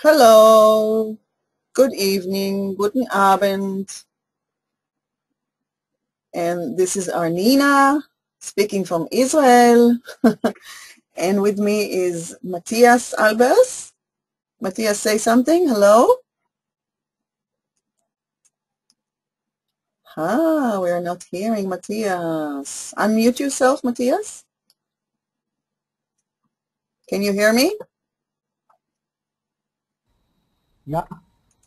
Hello, good evening, guten Abend. And this is Arniina speaking from Israel. And with me is Matthias Albers. Matthias, say something. Hello. We are not hearing Matthias. Unmute yourself, Matthias. Can you hear me? Yeah.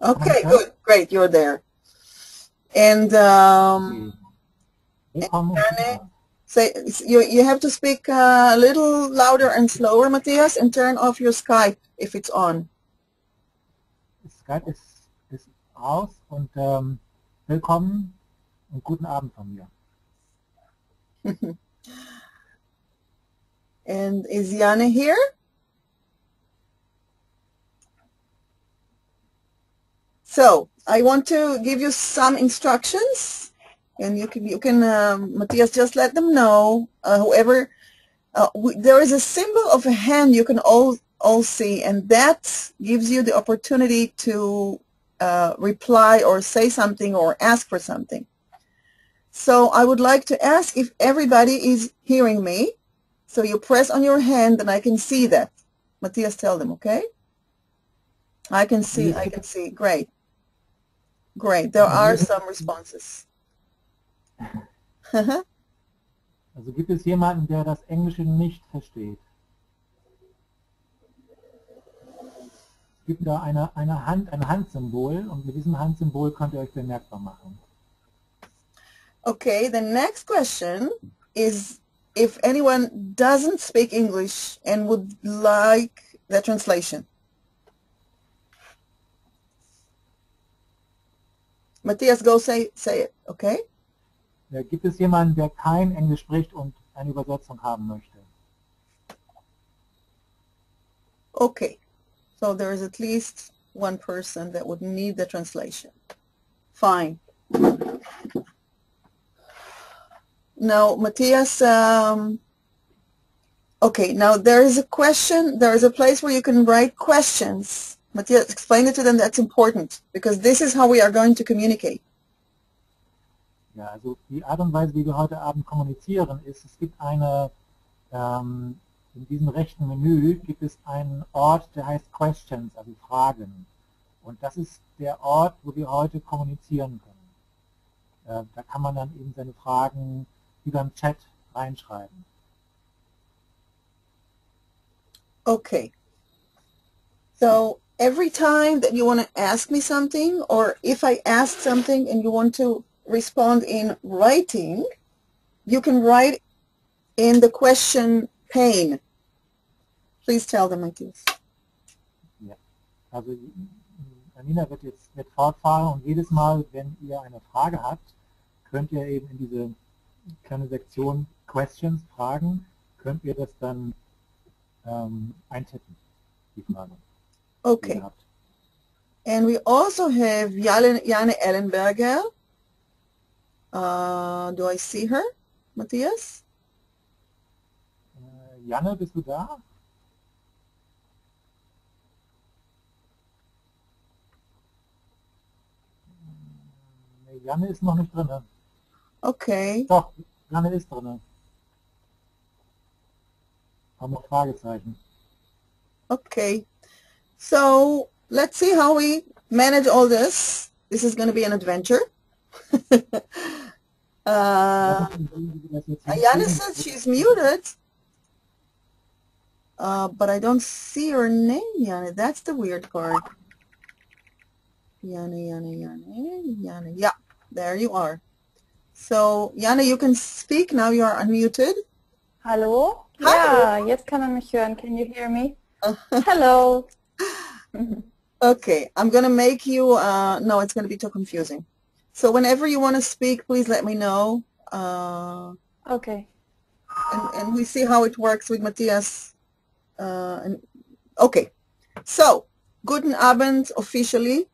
Okay, good, great, you're there. And say you have to speak a little louder and slower, Matthias, and turn off your Skype if it's on. Skype ist aus und willkommen und guten Abend von mir. And is Jana here? So I want to give you some instructions, and you can Matthias, just let them know. Whoever there is a symbol of a hand you can all see, and that gives you the opportunity to reply or say something or ask for something. So I would like to ask if everybody is hearing me. So you press on your hand, and I can see that. Matthias, tell them, okay? I can see. Great. Great. There are some responses. Also gibt es jemanden, der das Englische nicht versteht? Es gibt da ein Handsymbol, und mit diesem Handsymbol könnt ihr euch bemerkbar machen. Okay, the next question is if anyone doesn't speak English and would like the translation. Matthias, go say it, okay? Gibt es jemanden, der kein Englisch spricht und eine Übersetzung haben möchte? Okay, so there is at least one person that would need the translation. Fine. Now, Matthias, okay, now there is a question, there is a place where you can write questions. Matthias, explain it to them, that's important, because this is how we are going to communicate. Ja, also die Art und Weise, wie wir heute Abend kommunizieren, ist, es gibt in diesem rechten Menü gibt es einen Ort, der heißt Questions, also Fragen. Und das ist der Ort, wo wir heute kommunizieren können. Da kann man dann eben seine Fragen über den Chat reinschreiben. Okay. So every time that you want to ask me something, or if I ask something and you want to respond in writing, you can write in the question pane. Please tell them, Matthias. Ja, also Arniina wird fortfahren, und jedes Mal, wenn ihr eine Frage habt, könnt ihr eben in diese kleine Sektion Questions, Fragen, könnt ihr das dann eintippen, die Frage. Okay. And we also have Jane Ellenberger. Do I see her, Matthias? Janne, bist du da? Nee, Janne ist noch nicht drin. Okay. Doch, Janne ist drin. Haben noch Fragezeichen. Okay. So let's see how we manage all this. This is going to be an adventure. Ayana says she's muted, but I don't see her name, Yana. That's the weird part. Yana. Yeah, there you are. So, Yana, you can speak now. You are unmuted. Hallo? Hallo. Ja, jetzt kann man mich hören. Can you hear me? Hello. Okay, I'm going to make you, no, it's going to be too confusing. So whenever you want to speak, please let me know. Okay. And we see how it works with Matthias. Okay, so guten Abend officially.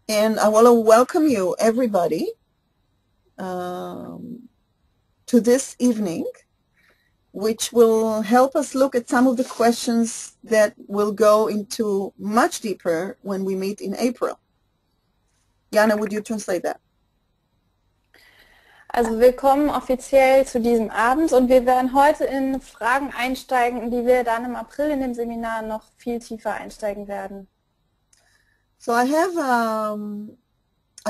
And I want to welcome you, everybody, to this evening which will help us look at some of the questions that will go into much deeper when we meet in April. Jana, would you translate that? Also willkommen offiziell zu diesem Abend und wir werden heute in Fragen einsteigen, in die wir dann im April in dem Seminar noch viel tiefer einsteigen werden. So I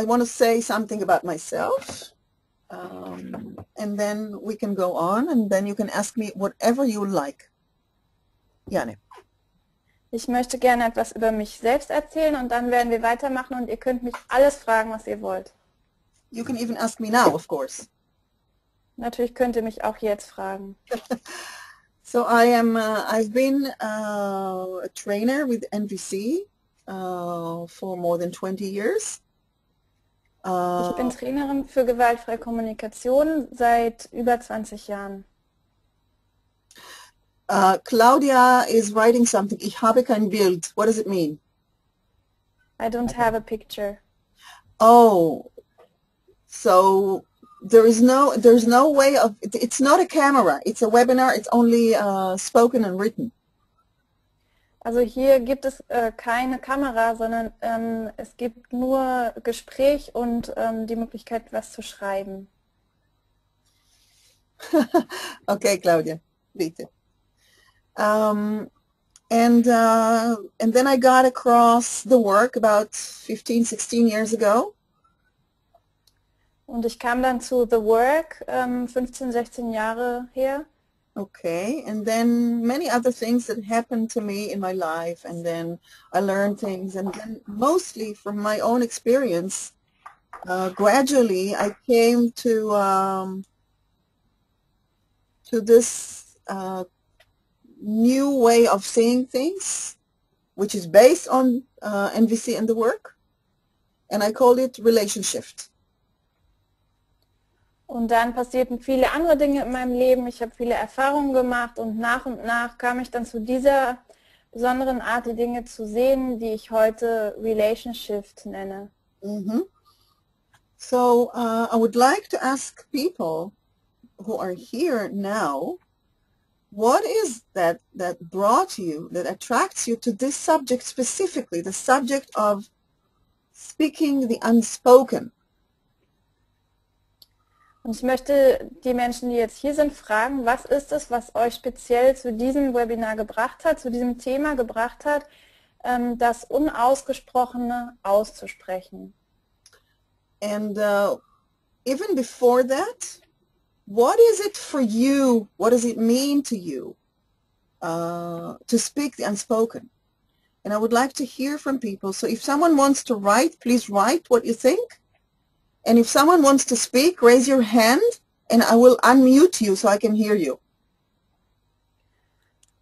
want to say something about myself, and then we can go on, and then you can ask me whatever you like. Jana. Ich möchte gerne etwas über mich selbst erzählen und dann werden wir weitermachen und ihr könnt mich alles fragen, was ihr wollt. You can even ask me now, of course. Natürlich könnt ihr mich auch jetzt fragen. So I've been a trainer with NVC for more than 20 years. Ich bin Trainerin für gewaltfreie Kommunikation seit über 20 Jahren. Claudia is writing something. Ich habe kein Bild. What does it mean? I don't have a picture. Oh, so there's no way of, it's not a camera. It's a webinar. It's only spoken and written. Also hier gibt es keine Kamera, sondern es gibt nur Gespräch und die Möglichkeit, was zu schreiben. Okay, Claudia, bitte. And then I got across the work about 15, 16 years ago. Und ich kam dann zu The Work 15, 16 Jahre her. Okay, and then many other things that happened to me in my life, and then I learned things, and then mostly from my own experience, gradually I came to this new way of seeing things, which is based on NVC and the work, and I call it relationship. Und dann passierten viele andere Dinge in meinem Leben. Ich habe viele Erfahrungen gemacht und nach kam ich dann zu dieser besonderen Art, die Dinge zu sehen, die ich heute Relationship nenne. Mm-hmm. So I would like to ask people who are here now, what is that brought you, that attracts you to this subject specifically, the subject of speaking the unspoken? Und ich möchte die Menschen, die jetzt hier sind, fragen, was ist es, was euch speziell zu diesem Webinar gebracht hat, zu diesem Thema gebracht hat, das Unausgesprochene auszusprechen? And even before that, what is it for you? What does it mean to you to speak the unspoken? And I would like to hear from people. So if someone wants to write, please write what you think. And if someone wants to speak, raise your hand and I will unmute you so I can hear you.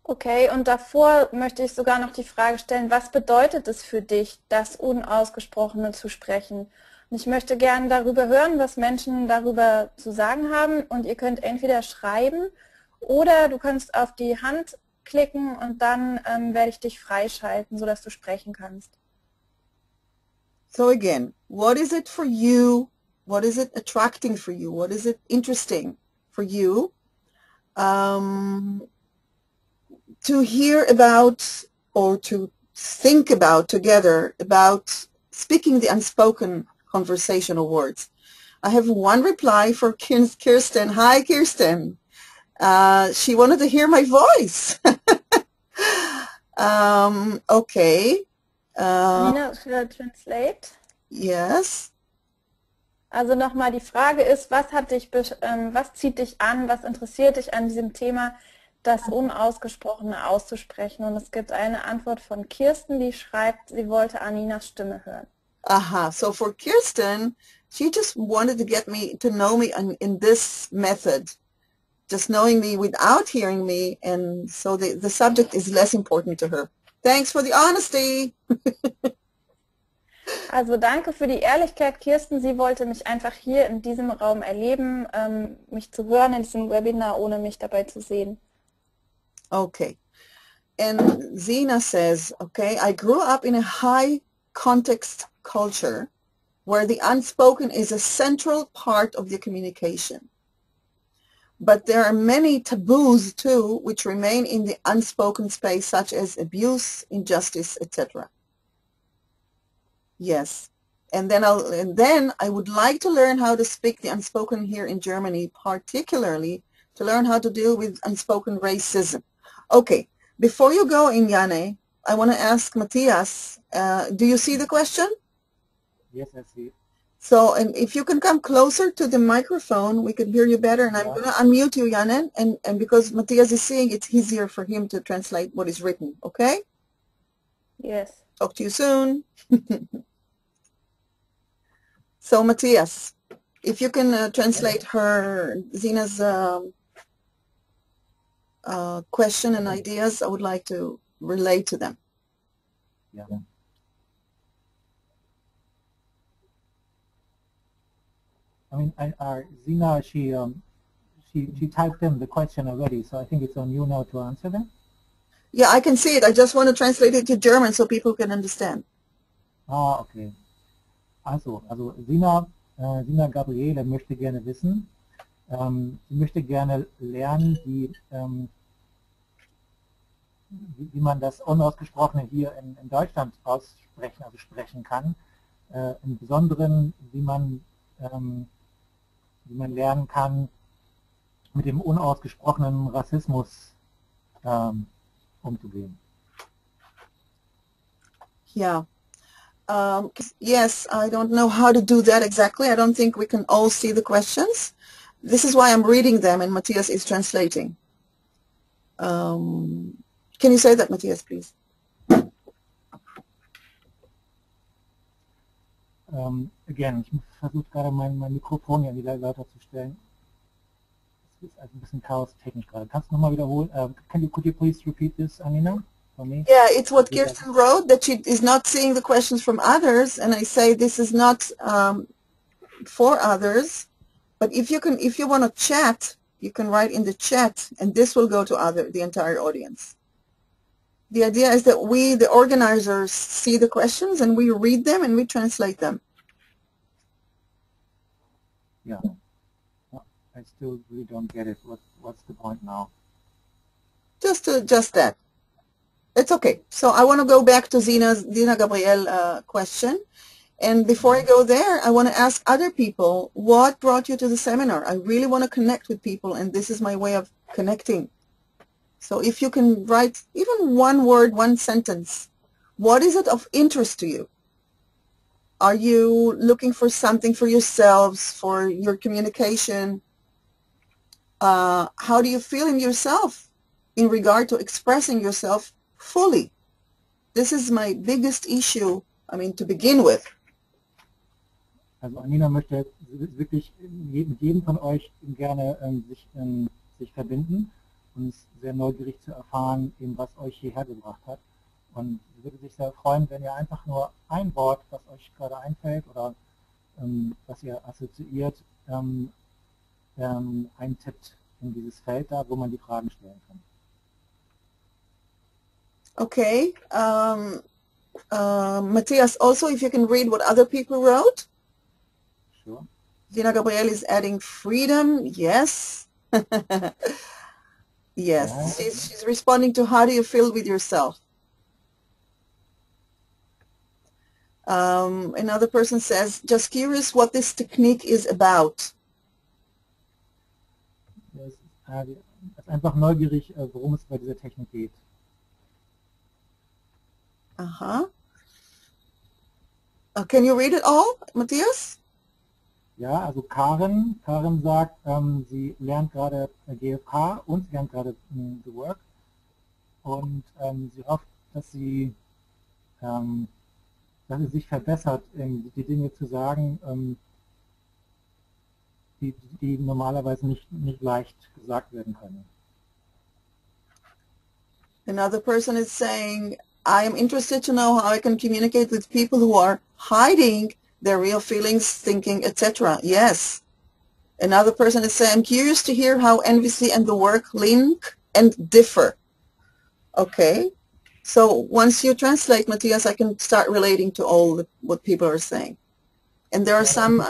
Okay, und davor möchte ich sogar noch die Frage stellen, was bedeutet es für dich, das Unausgesprochene zu sprechen? Und ich möchte gerne darüber hören, was Menschen darüber zu sagen haben, und ihr könnt entweder schreiben oder du kannst auf die Hand klicken und dann werde ich dich freischalten, sodass du sprechen kannst. So again, what is it for you? What is it attracting for you? What is it interesting for you to hear about or to think about together about speaking the unspoken conversational words? I have one reply for Kirsten. Hi, Kirsten. She wanted to hear my voice. Okay. Nina, should I translate? Yes. Also nochmal, die Frage ist, was zieht dich an, was interessiert dich an diesem Thema, das Unausgesprochene auszusprechen? Und es gibt eine Antwort von Kirsten, die schreibt, sie wollte Arninas Stimme hören. Aha, so for Kirsten, she just wanted to get me to know me in this method, just knowing me without hearing me, and so the subject is less important to her. Thanks for the honesty. Also danke für die Ehrlichkeit, Kirsten. Sie wollte mich einfach hier in diesem Raum erleben, mich zu hören in diesem Webinar, ohne mich dabei zu sehen. Okay. And Zina says, okay, I grew up in a high context culture where the unspoken is a central part of the communication. but there are many taboos too which remain in the unspoken space, such as abuse, injustice, etc. Yes. And then I would like to learn how to speak the unspoken here in Germany, particularly to learn how to deal with unspoken racism. Okay, before you go, Inyane, I want to ask Matthias, do you see the question? Yes, I see. So, and if you can come closer to the microphone, we can hear you better. And I'm going to unmute you, Janen, and because Matthias is seeing, it's easier for him to translate what is written, okay? Yes. Talk to you soon. So, Matthias, if you can translate Zina's question and ideas, I would like to relate to them. Yeah. I mean, Zina, she typed in the question already, so I think it's on you now to answer them. Yeah, I can see it. I just want to translate it to German so people can understand. Ah, okay. Also Zina Gabriele möchte gerne wissen, sie möchte gerne lernen, wie man das Unausgesprochene hier in Deutschland sprechen kann. Im Besonderen, wie man lernen kann, mit dem unausgesprochenen Rassismus umzugehen. Yeah. Yes, I don't know how to do that exactly. I don't think we can all see the questions. This is why I'm reading them and Matthias is translating. Can you say that, Matthias, please? Again, ich versuche gerade mein Mikrofon hier wieder lauter zu stellen. Es ist also ein bisschen chaos-technisch gerade. Kannst du nochmal wiederholen? Could you please repeat this, Arniina, for me? Yeah, it's what Kirsten wrote, that she is not seeing the questions from others, and I say this is not for others, but if you want to chat, you can write in the chat, and this will go to the entire audience. The idea is that we, the organizers, see the questions and we read them and we translate them. Yeah, I still really don't get it. What's the point now? Just that. It's okay. So I want to go back to Zina Gabriel question. And before I go there, I want to ask other people, what brought you to the seminar? I really want to connect with people, and this is my way of connecting. So if you can write even one word, one sentence, what is it of interest to you? Are you looking for something for yourselves, for your communication? How do you feel in yourself in regard to expressing yourself fully? This is my biggest issue, to begin with. Also Arniina möchte wirklich mit jedem von euch gerne sich verbinden und ist sehr neugierig zu erfahren, was euch hierher gebracht hat. Und sie würde sich sehr freuen, wenn ihr einfach nur ein Wort, was euch gerade einfällt oder was ihr assoziiert, eintippt in dieses Feld da, wo man die Fragen stellen kann. Okay. Matthias, also if you can read what other people wrote. Sure. Zina Gabriel is adding freedom. Yes. Yes. Yeah. She's responding to how do you feel with yourself. Another person says, just curious what this technique is about. Ist einfach neugierig, worum es bei dieser Technik geht. Uh-huh. Can you read it all, Matthias? Ja, also Karen sagt, sie lernt gerade GFK und sie lernt gerade The Work und sie hofft, dass sie sich verbessert, die Dinge zu sagen, die normalerweise nicht leicht gesagt werden können. Another person is saying, I am interested to know how I can communicate with people who are hiding their real feelings, thinking, etc. Yes. Another person is saying, I'm curious to hear how NVC and the work link and differ. Okay. So once you translate, Matthias, I can start relating to all what people are saying. And there are some...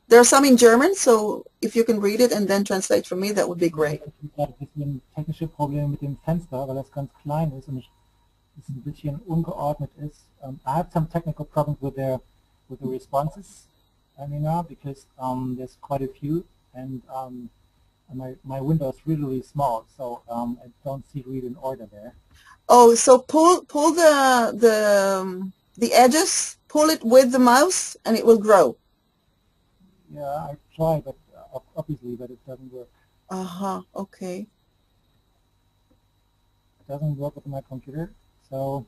There are some in German, so if you can read it and then translate for me, that would be great. Ein bisschen technische Probleme mit dem Fenster, weil das ganz klein ist und es ein bisschen ungeordnet ist. I have some technical problems with the responses, Arniina, because there's quite a few, and my window is really small, so I don't see really an order there. Oh, so pull the edges, pull it with the mouse, and it will grow. Yeah, I try, but obviously, but it doesn't work. Okay. It doesn't work with my computer, so.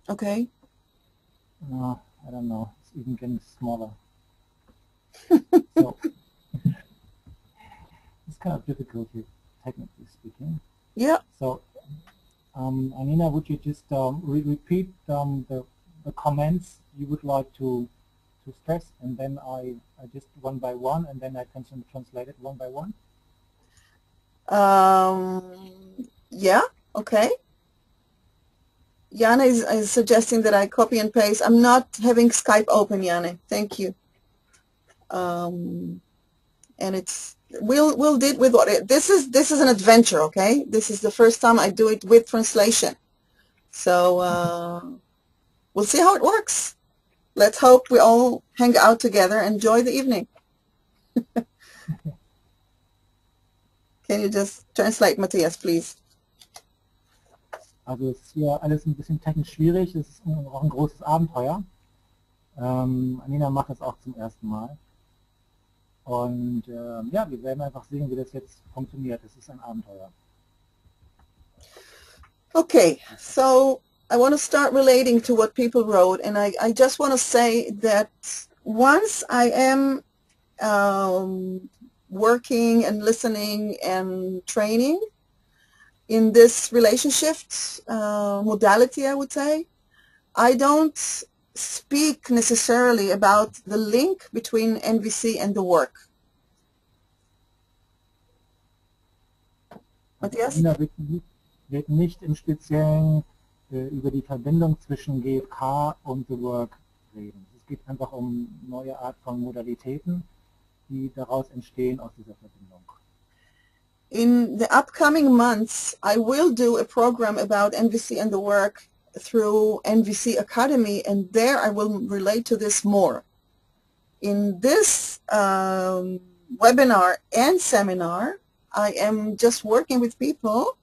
Okay. I don't know. It's even getting smaller. So it's kind of difficult here, technically speaking. Yeah. So, Arniina, would you just repeat the comments you would like to stress, and then I just one by one, and then I can translate it one by one? Yeah, okay. Janne is suggesting that I copy and paste. I'm not having Skype open, Janne. Thank you. And it's we'll do it with what this is an adventure, okay? This is the first time I do it with translation. So we'll see how it works. Let's hope we all hang out together and enjoy the evening. Can you just translate, Matthias, please? Also es ist hier alles ein bisschen technisch schwierig, es ist auch ein großes Abenteuer. Arniina macht das auch zum ersten Mal. Und ja, wir werden einfach sehen, wie das jetzt funktioniert. Es ist ein Abenteuer. Okay, so I want to start relating to what people wrote, and I just want to say that once I am working and listening and training in this relationship modality, I would say, I don't speak necessarily about the link between NVC and the work. Matthias? Arniina wird nicht im Speziellen über die Verbindung zwischen GFK und The Work reden. Es geht einfach um neue Art von Modalitäten, die daraus entstehen aus dieser Verbindung. In the upcoming months, I will do a program about NVC and the work through NVC Academy, and there I will relate to this more. In this webinar and seminar, I am just working with people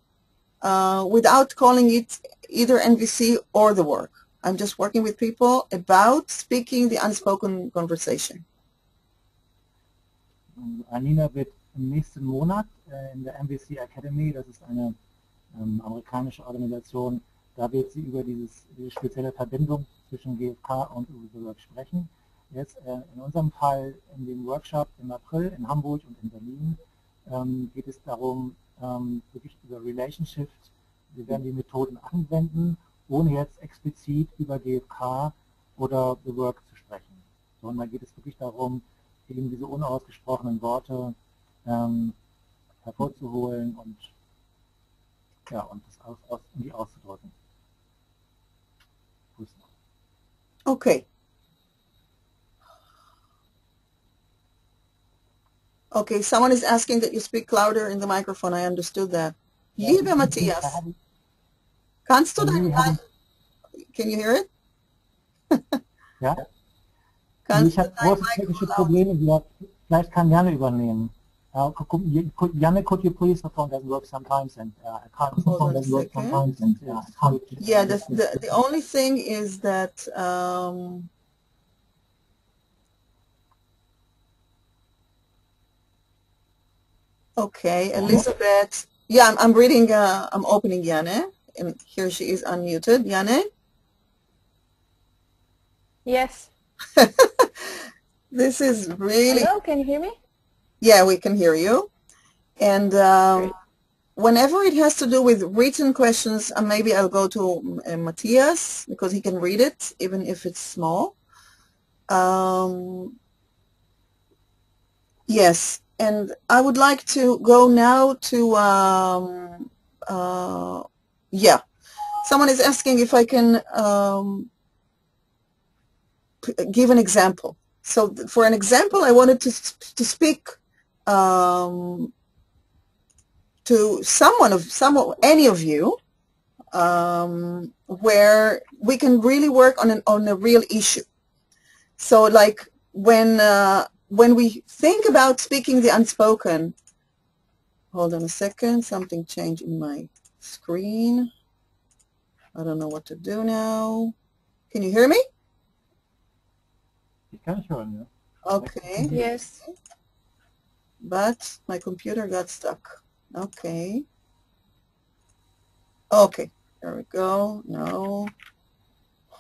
without calling it either NVC or the work. I'm just working with people about speaking the unspoken conversation. Arniina wird im nächsten Monat in der MVC Academy, das ist eine amerikanische Organisation, da wird sie über diese spezielle Verbindung zwischen GFK und The Work sprechen. Jetzt in unserem Fall in dem Workshop im April in Hamburg und in Berlin geht es darum, wirklich über Relationship. Wir werden die Methoden anwenden, ohne jetzt explizit über GFK oder The Work zu sprechen. Sondern da geht es wirklich darum, eben diese unausgesprochenen Worte hervorzuholen und ja, und das irgendwie auszudrücken. Okay. Okay, someone is asking that you speak louder in the microphone. I understood that. Ja, Lieber Matthias, kannst du dein... Can you hear it? Ja? Kannst Ich habe große technische Probleme, vielleicht kann Janne übernehmen. Janne, could you please, the phone doesn't work sometimes, and I can't, the phone doesn't work sometimes, and yeah, the only thing is that okay, Elizabeth, yeah, I'm reading, I'm opening Janne, and here she is unmuted. Janne? Yes. This is really... Hello, can you hear me? Yeah, we can hear you. And whenever it has to do with written questions, maybe I'll go to Matthias, because he can read it, even if it's small. Yes, and I would like to go now to, yeah, someone is asking if I can give an example. So for an example, I wanted to speak to any of you, where we can really work on a real issue. So like when we think about speaking the unspoken, hold on a second, something changed in my screen. I don't know what to do now. Can you hear me? Ich kann dich hören, ja. Okay. Yes. But my computer got stuck. Okay. Okay. There we go. No.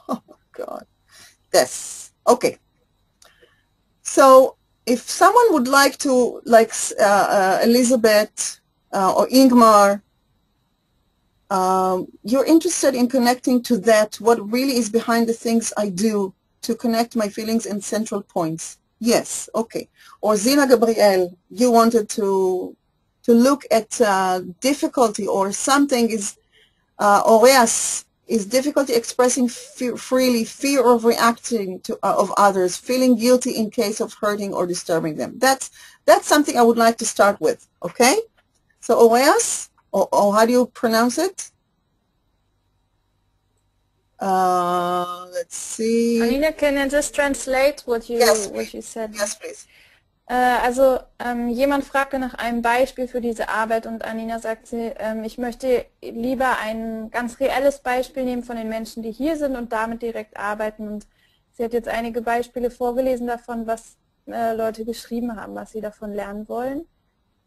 Oh my God. Yes. Okay. So if someone would like to, like Elizabeth or Ingmar, you're interested in connecting to that, what really is behind the things I do to connect my feelings and central points. Yes, okay. Or Zina Gabriel, you wanted to look at difficulty or something is, Oreas is difficulty expressing freely, fear of reacting to of others, feeling guilty in case of hurting or disturbing them. That's something I would like to start with, okay? So Oreas, or how do you pronounce it? Let's see. Arniנה, can I just translate what you said? Yes, please. Also jemand fragte nach einem Beispiel für diese Arbeit und Arniná sagte, ich möchte lieber ein ganz reelles Beispiel nehmen von den Menschen, die hier sind und damit direkt arbeiten. Und sie hat jetzt einige Beispiele vorgelesen davon, was Leute geschrieben haben, was sie davon lernen wollen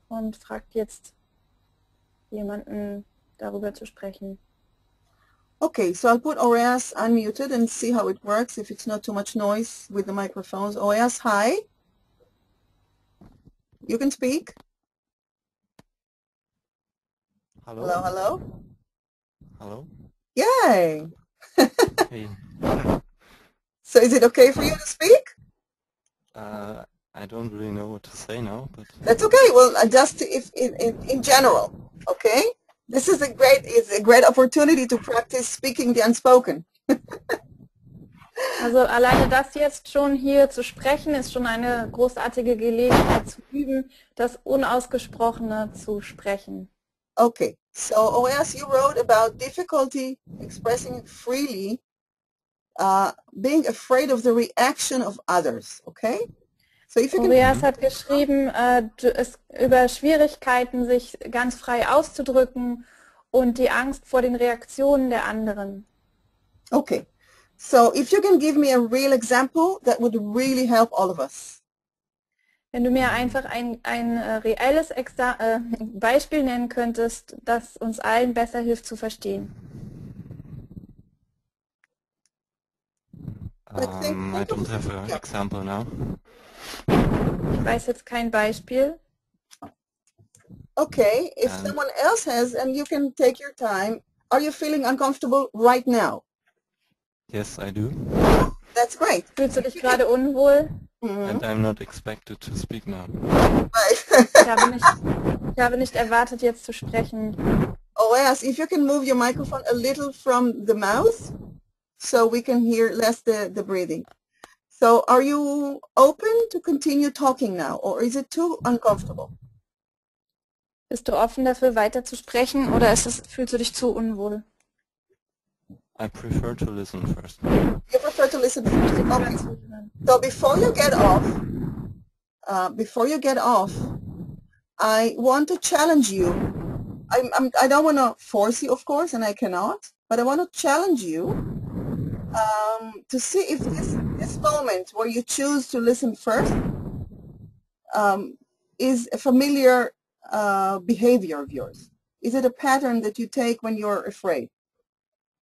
und fragt jetzt jemanden darüber zu sprechen. Okay, so I'll put Oreas unmuted and see how it works, if it's not too much noise with the microphones. Oreas, hi. You can speak. Hello. Hello, hello. Hello. Yay. Hey. So is it okay for you to speak? I don't really know what to say now, but That's okay. Well, just if in general, okay? This is a great opportunity to practice speaking the unspoken. Also alleine das jetzt schon hier zu sprechen, ist schon eine großartige Gelegenheit zu üben, das Unausgesprochene zu sprechen. Okay, so Oreas, you wrote about difficulty expressing freely, being afraid of the reaction of others, okay? So if you can... Oreas hat geschrieben, über Schwierigkeiten, sich ganz frei auszudrücken und die Angst vor den Reaktionen der anderen. Okay. So if you can give me a real example, that would really help all of us. Wenn du mir einfach ein reelles Beispiel nennen könntest, das uns allen besser hilft zu verstehen. I don't have an example now. Ich weiß jetzt kein Beispiel. Okay, if someone else has, and you can take your time, are you feeling uncomfortable right now? Yes, I do. That's great. Fühlst du dich gerade unwohl? And I'm not expected to speak now. Right. Ich habe nicht erwartet, jetzt zu sprechen. Oreas, if you can move your microphone a little from the mouth so we can hear less the breathing. So are you open to continue talking now, or is it too uncomfortable? Bist du offen dafür, weiter zu sprechen, oder fühlst du dich zu unwohl? I prefer to listen first. You prefer to listen first. Okay. So before you get off, I want to challenge you. I don't want to force you, of course, and I cannot, but I want to challenge you to see if this moment where you choose to listen first is a familiar behavior of yours. Is it a pattern that you take when you're afraid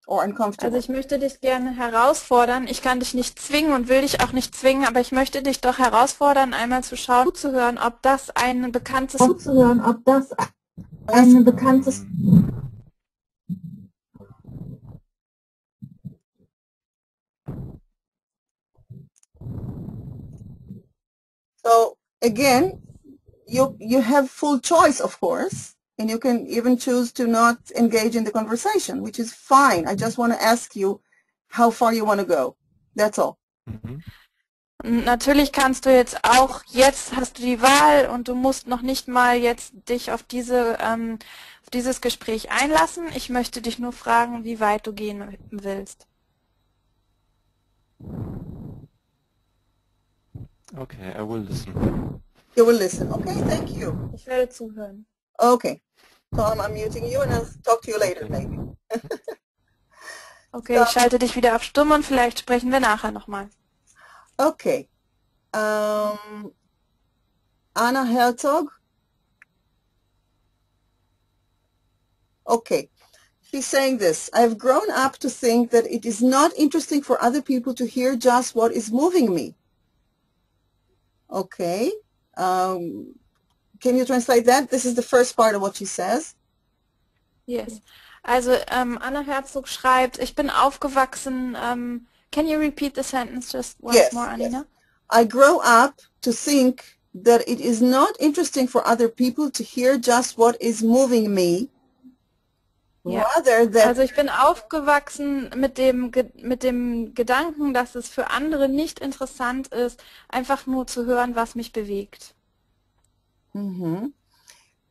or uncomfortable? Also ich möchte dich gerne herausfordern. Ich kann dich nicht zwingen und will dich auch nicht zwingen, aber ich möchte dich doch herausfordern, einmal zu schauen, zuzuhören, ob das ein bekanntes... So again, you have full choice, of course, and you can even choose to not engage in the conversation, which is fine. I just want to ask you how far you want to go. That's all. Mhm. Natürlich kannst du jetzt auch, jetzt hast du die Wahl und du musst noch nicht mal jetzt dich auf dieses Gespräch einlassen. Ich möchte dich nur fragen, wie weit du gehen willst. Okay, I will listen. You will listen. Okay, thank you. Ich werde zuhören. Okay. So I'm unmuting you and I'll talk to you later, Okay. maybe. Okay, ich schalte dich wieder auf Stumm und vielleicht sprechen wir nachher nochmal. Okay. Anna Herzog. Okay. She's saying this. I've grown up to think that it is not interesting for other people to hear just what is moving me. Okay. Can you translate that? This is the first part of what she says. Yes. Also Anna Herzog schreibt, ich bin aufgewachsen. Can you repeat the sentence just once Yes, more, yes. Arniina? I grow up to think that it is not interesting for other people to hear just what is moving me. Ja. Rather than Also ich bin aufgewachsen mit dem Gedanken, dass es für andere nicht interessant ist, einfach nur zu hören, was mich bewegt.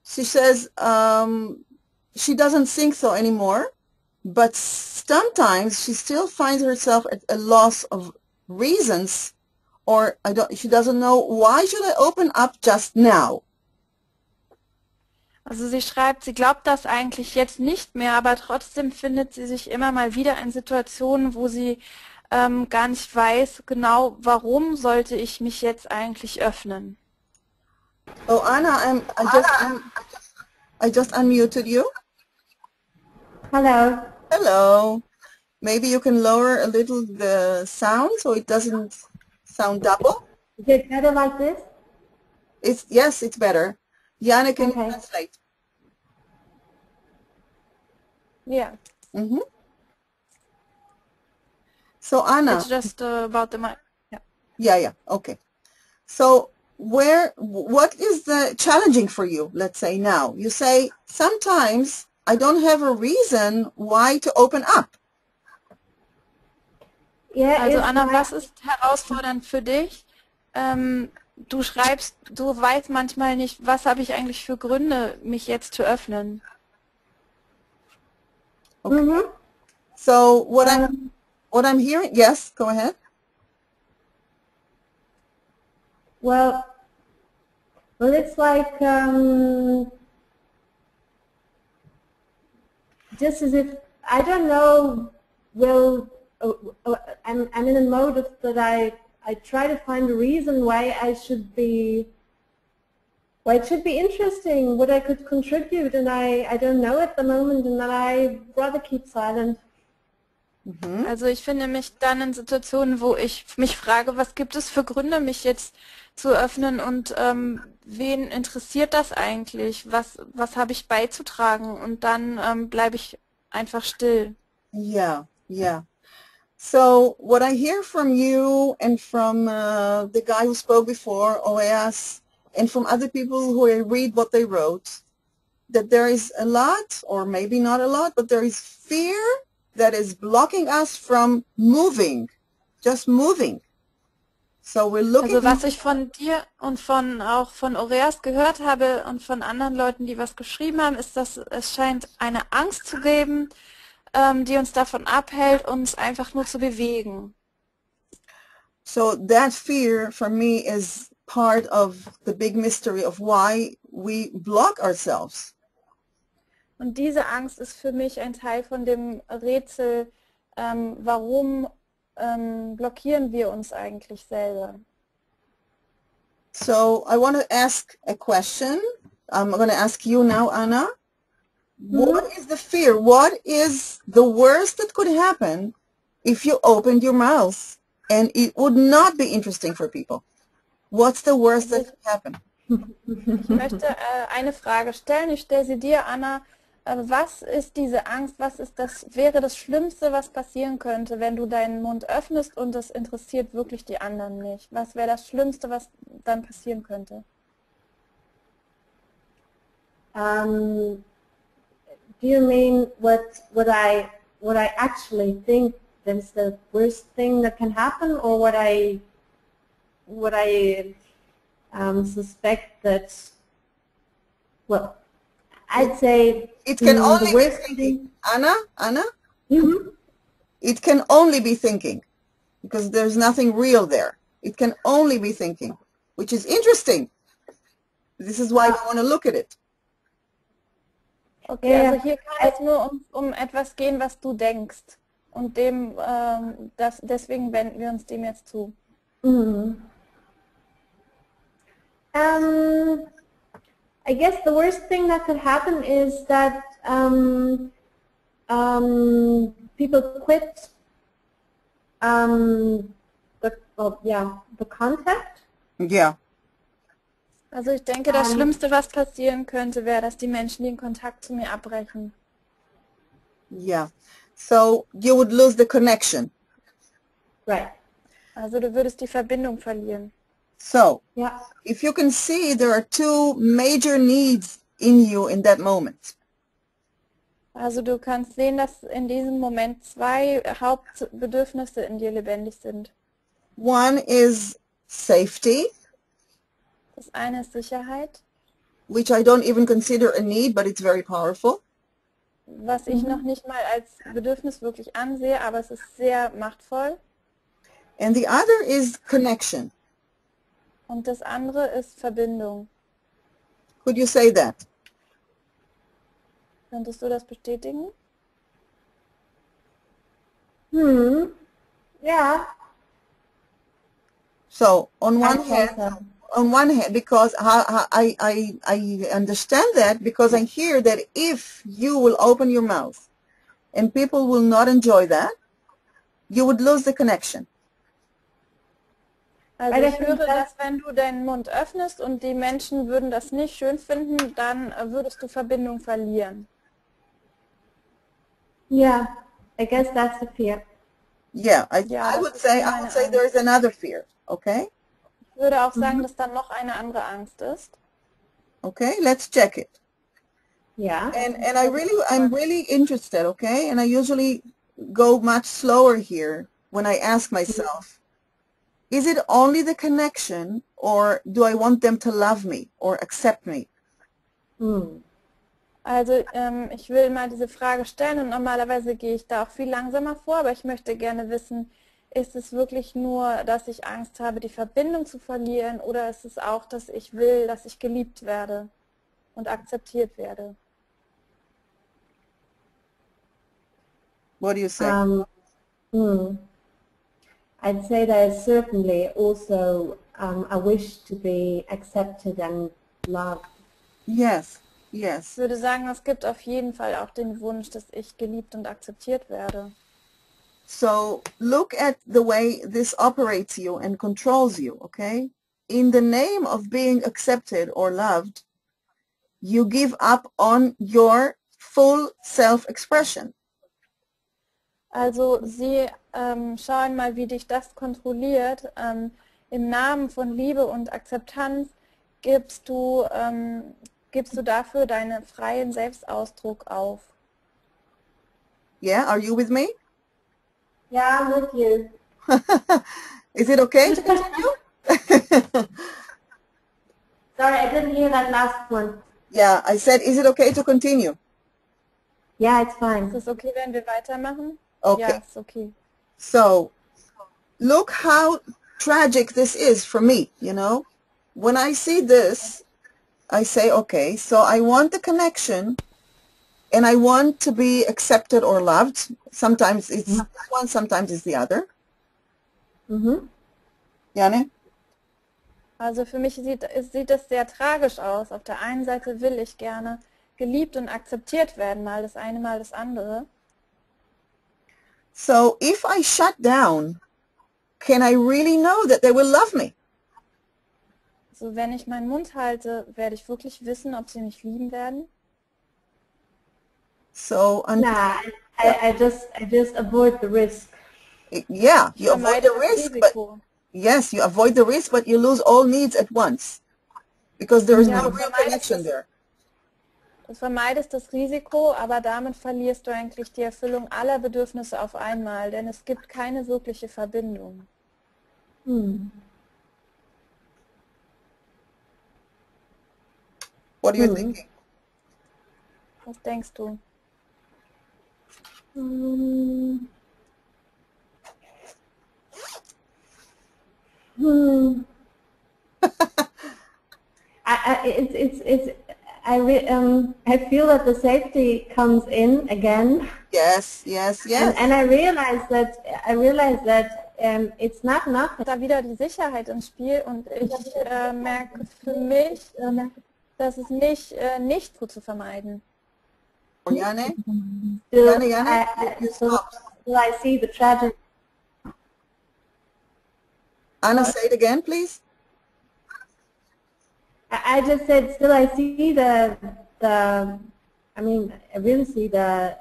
She says she doesn't think so anymore, but sometimes she still finds herself at a loss of reasons, or she doesn't know why should I open up just now. Also sie schreibt, sie glaubt das eigentlich jetzt nicht mehr, aber trotzdem findet sie sich immer mal wieder in Situationen, wo sie gar nicht weiß, genau warum sollte ich mich jetzt eigentlich öffnen. Oh, Anna, I just unmuted you. Hello. Hello. Maybe you can lower a little the sound so it doesn't sound double. Is it better like this? Yes, it's better. Jana, can you Okay. translate? Yeah. So Anna. It's just about the mic. Yeah, okay. So what is the challenging for you, let's say now? You say, sometimes I don't have a reason why to open up. Yeah, Also it's Anna, like, was ist herausfordernd für dich? Du schreibst, du weißt manchmal nicht, was habe ich eigentlich für Gründe, mich jetzt zu öffnen. Okay. So what I'm hearing, yes, go ahead. well, it's like just as if I don't know. Well, I'm in a mode of that I try to find a reason why it should be interesting, what I could contribute, and I don't know at the moment, and then I rather keep silent. Also ich finde mich dann in Situationen, wo ich mich frage, was gibt es für Gründe, mich jetzt zu öffnen und wen interessiert das eigentlich? Was habe ich beizutragen? Und dann bleibe ich einfach still. Yeah. So what I hear from you and from the guy who spoke before, OAS, and from other people who I read what they wrote, that there is a lot, or maybe not a lot, but there is fear that is blocking us from moving, just moving. So we're looking. Also was ich von dir und auch von Oreas gehört habe und von anderen Leuten, die was geschrieben haben, ist, dass es scheint eine Angst zu geben, die uns davon abhält, uns einfach nur zu bewegen. So that fear for me is part of the big mystery of why we block ourselves. Und diese Angst ist für mich ein Teil von dem Rätsel, warum blockieren wir uns eigentlich selber? So I want to ask a question. I'm going to ask you now, Anna. What is the fear? What is the worst that could happen if you opened your mouth and it would not be interesting for people? What's the worst that could happen? Ich möchte eine Frage stellen. Ich stelle sie dir, Anna. Was ist diese Angst? Wäre das Schlimmste, was passieren könnte, wenn du deinen Mund öffnest und das interessiert wirklich die anderen nicht? Was wäre das Schlimmste, was dann passieren könnte? Do you mean what I actually think that's the worst thing that can happen, or what I suspect that, well, I'd say it can only the be worst thinking. thing. Anna? Mhm. It can only be thinking, because there's nothing real there. It can only be thinking, which is interesting. This is why I want to look at it. Okay, also hier kann es nur um etwas gehen, was du denkst. Und deswegen wenden wir uns dem jetzt zu. Mhm. I guess the worst thing that could happen is that people quit the contact. Yeah. Also ich denke, das Schlimmste, was passieren könnte, wäre, dass die Menschen den Kontakt zu mir abbrechen. Yeah. So you would lose the connection. Right. Also du würdest die Verbindung verlieren. So Yeah. if you can see, there are two major needs in you in that moment. Also du kannst sehen, dass in diesem Moment zwei Hauptbedürfnisse in dir lebendig sind. One is safety, Das eine ist Sicherheit, which I don't even consider a need, but it's very powerful. was ich noch nicht mal als Bedürfnis wirklich ansehe, aber es ist sehr machtvoll. And the other is connection. Und das andere ist Verbindung. Could you say that? Könntest du das bestätigen? Yeah. So on one I think hand, so. because I understand that, because I hear that if you will open your mouth and people will not enjoy that, you would lose the connection. Also Weil ich höre, dass wenn du deinen Mund öffnest und die Menschen würden das nicht schön finden, dann würdest du Verbindung verlieren. Yeah. I guess that's the fear. Yeah, I das would ist say meine Angst. there is another fear. Okay, Ich würde auch sagen, dass da noch eine andere Angst ist. okay, let's check it. Yeah. And I'm really interested. Okay, and I usually go much slower here when I ask myself, is it only the connection, or do I want them to love me or accept me? Also ich will mal diese Frage stellen und normalerweise gehe ich da auch viel langsamer vor, aber ich möchte gerne wissen, ist es wirklich nur, dass ich Angst habe, die Verbindung zu verlieren, oder ist es auch, dass ich will, dass ich geliebt werde und akzeptiert werde? What do you say? I'd say there is certainly also a wish to be accepted and loved. Yes, Ich yes. würde sagen, es gibt auf jeden Fall auch den Wunsch, dass ich geliebt und akzeptiert werde. So look at the way this operates you and controls you, okay? In the name of being accepted or loved, you give up on your full self-expression. Also Sie schauen mal, wie dich das kontrolliert. Im Namen von Liebe und Akzeptanz gibst du dafür deinen freien Selbstausdruck auf. Yeah, are you with me? Yeah, I'm with you. Is it okay to continue? Sorry, I didn't hear that last one. Yeah, I said, is it okay to continue? Yeah, it's Ist fine. es okay, wenn wir weitermachen? Okay. Ja, ist okay. So look how tragic this is for me, you know? When I see this, I say, okay, so I want the connection and I want to be accepted or loved. Sometimes it's one, sometimes it's the other. Jane? Also für mich sieht es sehr tragisch aus. Auf der einen Seite will ich gerne geliebt und akzeptiert werden, mal das eine, mal das andere. So if I shut down, can I really know that they will love me? So, wenn ich meinen Mund halte, werde ich wirklich wissen, ob sie mich lieben werden. So Nah, I just avoid the risk. yeah, Ich you avoid vermeide the das risk, but Risiko. yes, you avoid the risk, but you lose all needs at once because there is Ja, no du real vermeidest connection das, there. Du vermeidest das Risiko, aber damit verlierst du eigentlich die Erfüllung aller Bedürfnisse auf einmal, denn es gibt keine wirkliche Verbindung. What are you thinking? Was denkst du? I feel that the safety comes in again. Yes, yes, yes. And I realize that it's not nothing. Da wieder die Sicherheit ins Spiel und ich merke für mich, dass es nicht gut zu vermeiden. Jane? Still, Jane, you stop. I see the tragic. Anna, say it again, please. I just said, still I see I really see the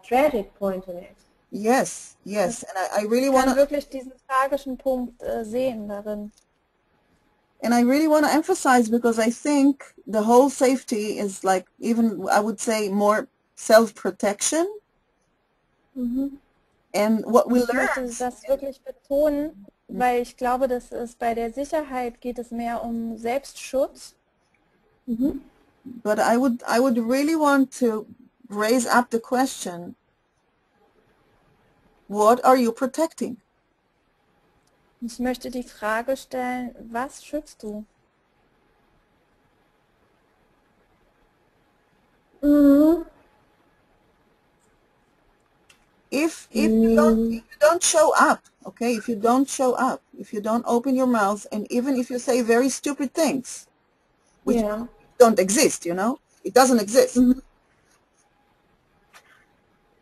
tragic point in it. Yes, yes, and I really Ich want kann to, wirklich diesen tragischen Punkt sehen darin. and I really want to emphasize, because I think the whole safety is like, even I would say, more self-protection. And what we Ich möchte learn, das wirklich betonen, weil ich glaube, dass es bei der Sicherheit geht es mehr um Selbstschutz. but I would really want to raise up the question, what are you protecting? Ich möchte die Frage stellen, was schützt du? If you don't show up, okay, if you don't show up, if you don't open your mouth, and even if you say very stupid things, which Yeah. don't exist, you know, it doesn't exist.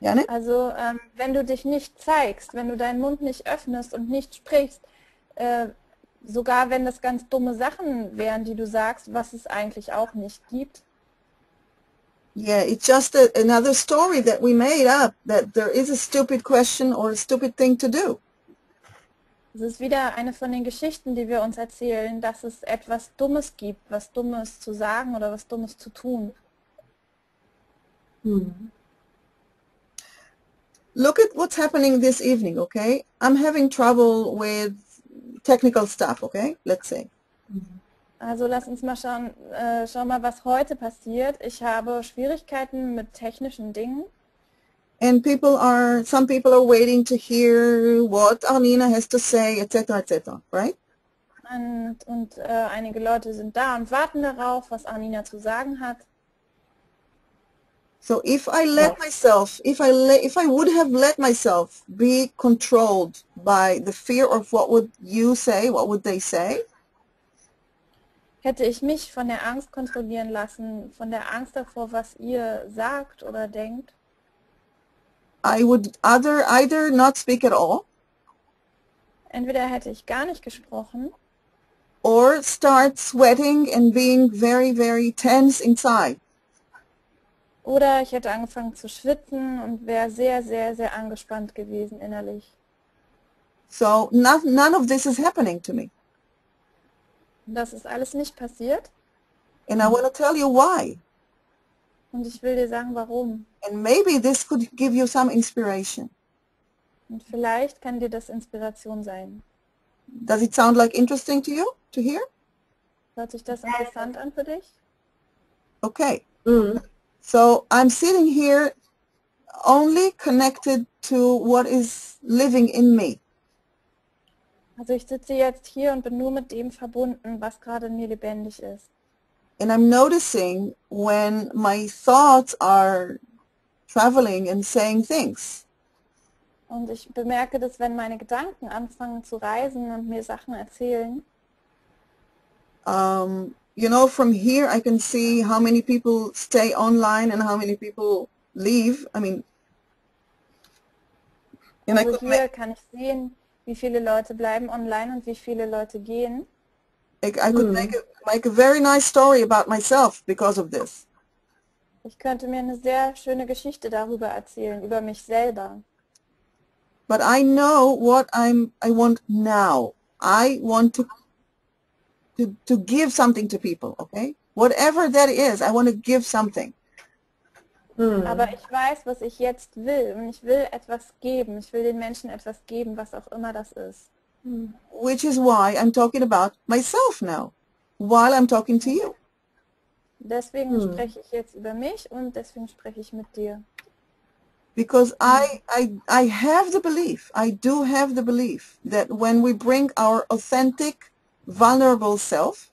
Jane? Also wenn du dich nicht zeigst, wenn du deinen Mund nicht öffnest und nicht sprichst, sogar wenn das ganz dumme Sachen wären, die du sagst, was es eigentlich auch nicht gibt. Yeah, it's just another story that we made up, that there is a stupid question or a stupid thing to do. Es ist wieder eine von den Geschichten, die wir uns erzählen, dass es etwas Dummes gibt, was Dummes zu sagen oder was Dummes zu tun. Look at what's happening this evening, okay? I'm having trouble with technical stuff, okay? Let's say. Also lass uns mal schauen, schau mal, was heute passiert. Ich habe Schwierigkeiten mit technischen Dingen. And some people are waiting to hear what Arniina has to say, etc., right? Und einige Leute sind da und warten darauf, was Arniina zu sagen hat. So if I let myself, if I would have let myself be controlled by the fear of what would you say, what would they say, Hätte ich mich von der Angst kontrollieren lassen, von der Angst davor, was ihr sagt oder denkt, I would either not speak at all, entweder hätte ich gar nicht gesprochen or start sweating and being very, very tense inside. oder ich hätte angefangen zu schwitzen und wäre sehr, sehr, sehr angespannt gewesen innerlich. So none of this is happening to me. Und das ist alles nicht passiert And I want to tell you why. und ich will dir sagen, warum. And maybe this could give you some inspiration. Und vielleicht kann dir das Inspiration sein. Does it sound like interesting to you to hear? Hört sich das interessant an für dich? Okay. So I'm sitting here only connected to what is living in me. Also ich sitze jetzt hier und bin nur mit dem verbunden, was gerade in mir lebendig ist. And I'm noticing when my thoughts are traveling and saying things. Und ich bemerke, dass wenn meine Gedanken anfangen zu reisen und mir Sachen erzählen, You know, from here I can see how many people stay online and how many people leave. I mean, and I also could hier kann ich sehen, wie viele Leute bleiben online und wie viele Leute gehen. I could make a very nice story about myself because of this. Ich könnte mir eine sehr schöne Geschichte darüber erzählen, über mich selber. But I know what I want now. I want to give something to people, okay? Whatever that is, I want to give something. Aber ich weiß, was ich jetzt will und ich will etwas geben. Ich will den Menschen etwas geben, was auch immer das ist. Which is why I'm talking about myself now, while I'm talking to you. Deswegen spreche ich jetzt über mich und deswegen spreche ich mit dir. Because I have the belief, I do have the belief that when we bring our authentic, vulnerable self,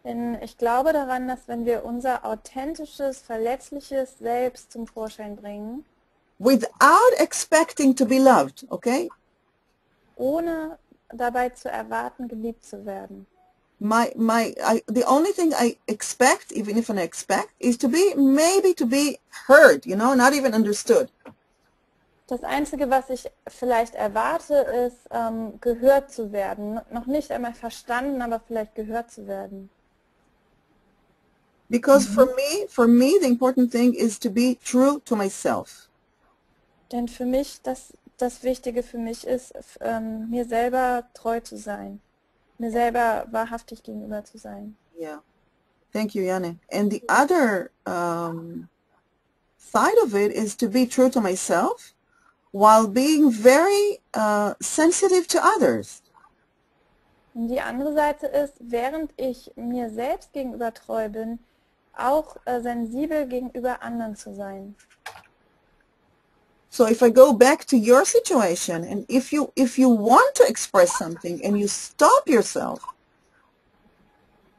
Denn ich glaube daran, dass wenn wir unser authentisches, verletzliches Selbst zum Vorschein bringen, without expecting to be loved, okay? ohne dabei zu erwarten, geliebt zu werden. The only thing I expect, even if I expect, is to be, maybe to be heard, you know, not even understood. Das Einzige, was ich vielleicht erwarte, ist, gehört zu werden. Noch nicht einmal verstanden, aber vielleicht gehört zu werden. Because for me, the important thing is to be true to myself. Denn für mich, das Wichtige für mich ist, mir selber treu zu sein. Mir selber wahrhaftig gegenüber zu sein. Yeah. Thank you, Janne. And the other side of it is to be true to myself while being very sensitive to others. Und die andere Seite ist, während ich mir selbst gegenüber treu bin, auch sensibel gegenüber anderen zu sein. So if I go back to your situation, and if you want to express something and you stop yourself,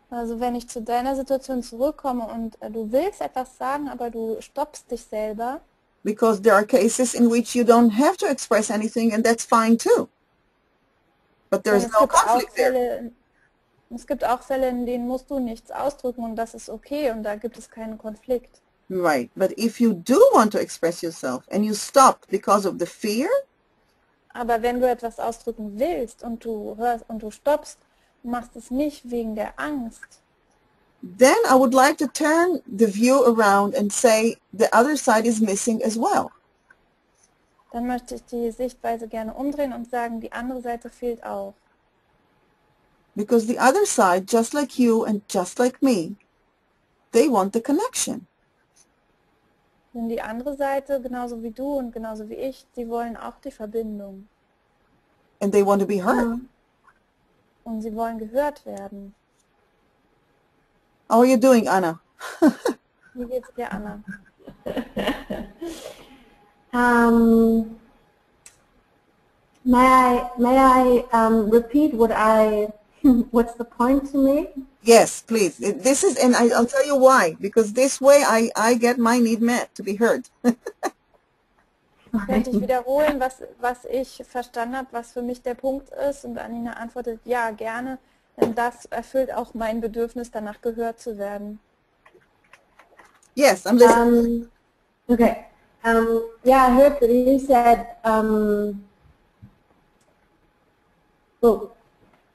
Also wenn ich zu deiner Situation zurückkomme und du willst etwas sagen, aber du stoppst dich selber, because there are cases in which you don't have to express anything, and that's fine too. But there's denn no conflict there. es gibt auch Fälle, in denen musst du nichts ausdrücken und das ist okay und da gibt es keinen Konflikt. Right. But if you do want to express yourself and you stop because of the fear, Aber wenn du etwas ausdrücken willst und du hörst und du stoppst, machst es nicht wegen der Angst, then I would like to turn the view around and say the other side is missing as well. dann möchte ich die Sichtweise gerne umdrehen und sagen, die andere Seite fehlt auch. Because the other side, just like you and just like me, they want the connection. Denn die andere Seite, genauso wie du und genauso wie ich, die wollen auch die Verbindung. And they want to be heard. Und sie wollen gehört werden. How are you doing, Anna? Wie geht's dir, Anna? May I repeat what's the point to me? Yes, please. This is, and I'll tell you why. Because this way I get my need met to be heard. Könnte ich wiederholen, was ich verstanden habe, was für mich der Punkt ist? Und Arniנה antwortet, ja, gerne. Denn das erfüllt auch mein Bedürfnis, danach gehört zu werden. Yes, I'm listening. Okay. Yeah, I heard that you said, well,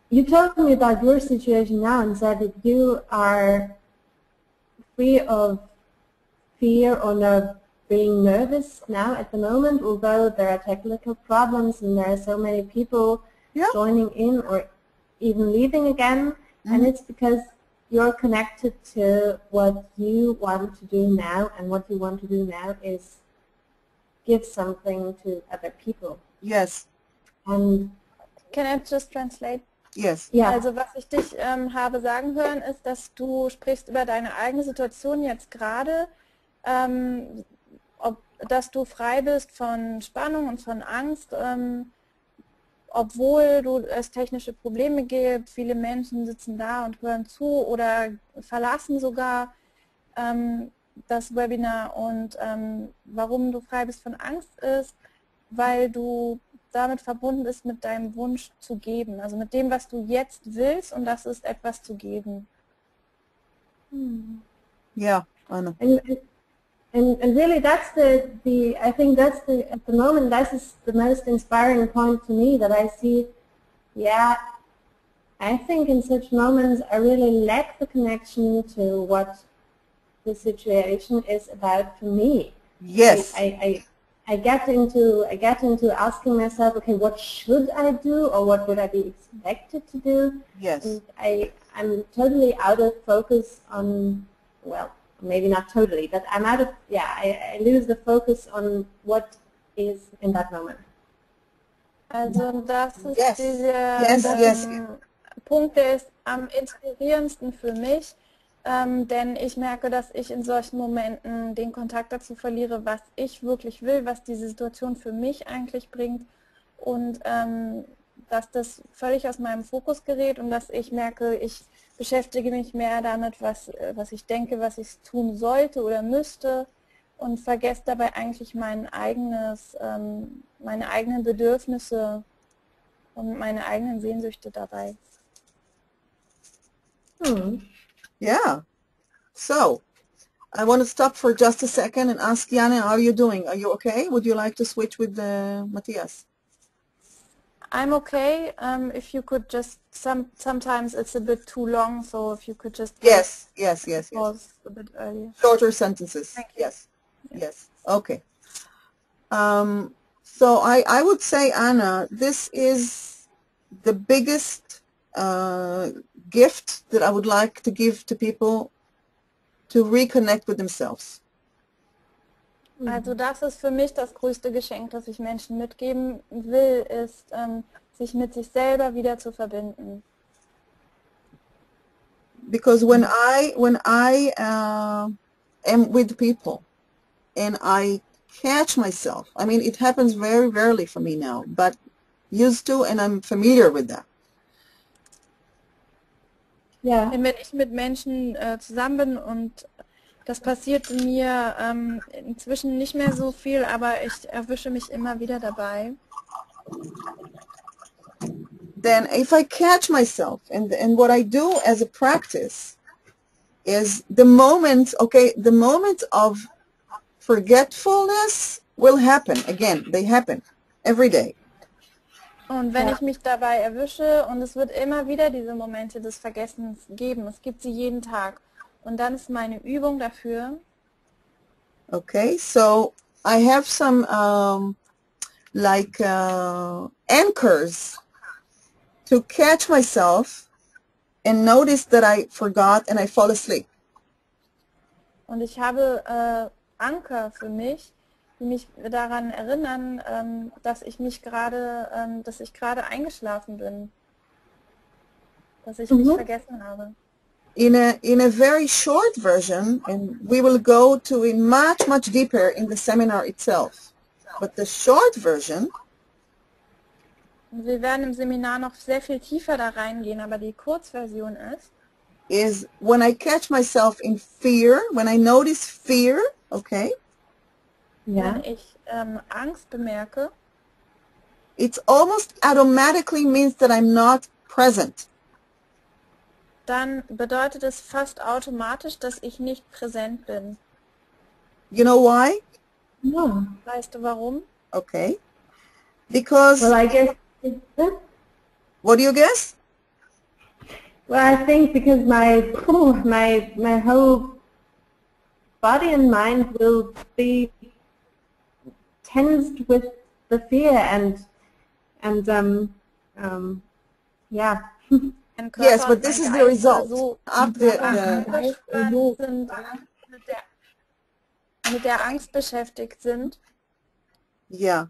you told me about your situation now and said that you are free of fear or no, being nervous now at the moment, although there are technical problems and there are so many people joining in or even leaving again, and it's because you're connected to what you want to do now, and what you want to do now is give something to other people. Yes. And Can I just translate? Yes. yeah. Also was ich dich habe sagen hören, ist, dass du sprichst über deine eigene Situation jetzt gerade, dass du frei bist von Spannung und von Angst, obwohl es technische Probleme gibt, viele Menschen sitzen da und hören zu oder verlassen sogar das Webinar, und warum du frei bist von Angst ist, weil du damit verbunden bist mit deinem Wunsch zu geben, also mit dem, was du jetzt willst, und das ist etwas zu geben. Yeah, Anna. And really that's I think that's at the moment that is the most inspiring point to me, that I see, yeah, I think in such moments I really lack the connection to what the situation is about for me. Yes. I get into asking myself, okay, what should I do, or what would I be expected to do? Yes. And I'm totally out of focus on, well, maybe not totally, but I'm out of, yeah, I lose the focus on what is in that moment. Also das ist Yes. dieser Yes. Punkt, der ist am inspirierendsten für mich, denn ich merke, dass ich in solchen Momenten den Kontakt dazu verliere, was ich wirklich will, was diese Situation für mich eigentlich bringt und dass das völlig aus meinem Fokus gerät und dass ich merke, ich beschäftige mich mehr damit, was ich denke, was ich tun sollte oder müsste und vergesse dabei eigentlich meine eigenen Bedürfnisse und meine eigenen Sehnsüchte dabei. Yeah. So, I want to stop for just a second and ask Jana, how are you doing? Are you okay? Would you like to switch with Matthias? I'm okay. If you could just, sometimes it's a bit too long, so if you could just Yes. pause a bit earlier. Shorter sentences. Thank you. Yes. Okay. So I would say, Anna, this is the biggest gift that I would like to give to people to reconnect with themselves. Also das ist für mich das größte Geschenk, das ich Menschen mitgeben will, ist, sich mit sich selber wieder zu verbinden. Because when I am with people and I catch myself, I mean, it happens very rarely for me now, but used to, and I'm familiar with that. Yeah. Wenn ich mit Menschen zusammen bin und das passiert mir inzwischen nicht mehr so viel, aber ich erwische mich immer wieder dabei. Then if I catch myself, and what I do as a practice is the moment of forgetfulness will happen. Again, they happen every day. Und wenn ich mich dabei erwische, und es wird immer wieder diese Momente des Vergessens geben, es gibt sie jeden Tag. Und dann ist meine Übung dafür. Okay, so I have some anchors to catch myself and notice that I forgot and I fall asleep. Und ich habe Anker für mich, die mich daran erinnern, dass ich gerade eingeschlafen bin, dass ich mich vergessen habe. In a very short version, and we will go to it much deeper in the seminar itself, but the short version Und wir werden im Seminar noch sehr viel tiefer da reingehen, aber die Kurzversion is when I catch myself in fear, when I notice fear, okay, Yeah. wenn ich Angst bemerke, it's almost automatically means that I'm not present. dann bedeutet es fast automatisch, dass ich nicht präsent bin. You know why? No. Weißt du warum? Okay. Because, Well, I guess, what do you guess? well, I think because my whole body and mind will be tensed with the fear and yeah. Mein Körper Yes, but und this mein is the Geist result so of the angespannt sind, mit der Angst beschäftigt sind. yeah.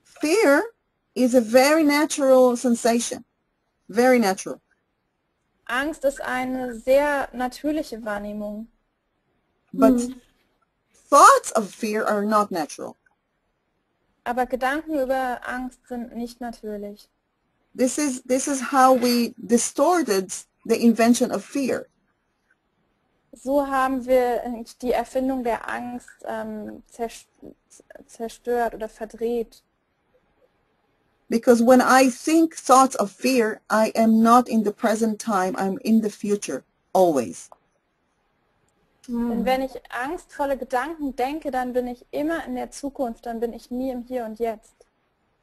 Fear is a very natural sensation. Very natural. Angst ist eine sehr natürliche Wahrnehmung. But thoughts of fear are not natural. Aber Gedanken über Angst sind nicht natürlich. This is how we distorted the invention of fear. So haben wir die Erfindung der Angst zerstört oder verdreht. Because when I think thoughts of fear, I am not in the present time, I'm in the future, always. Und wenn ich angstvolle Gedanken denke, dann bin ich immer in der Zukunft, dann bin ich nie im Hier und Jetzt.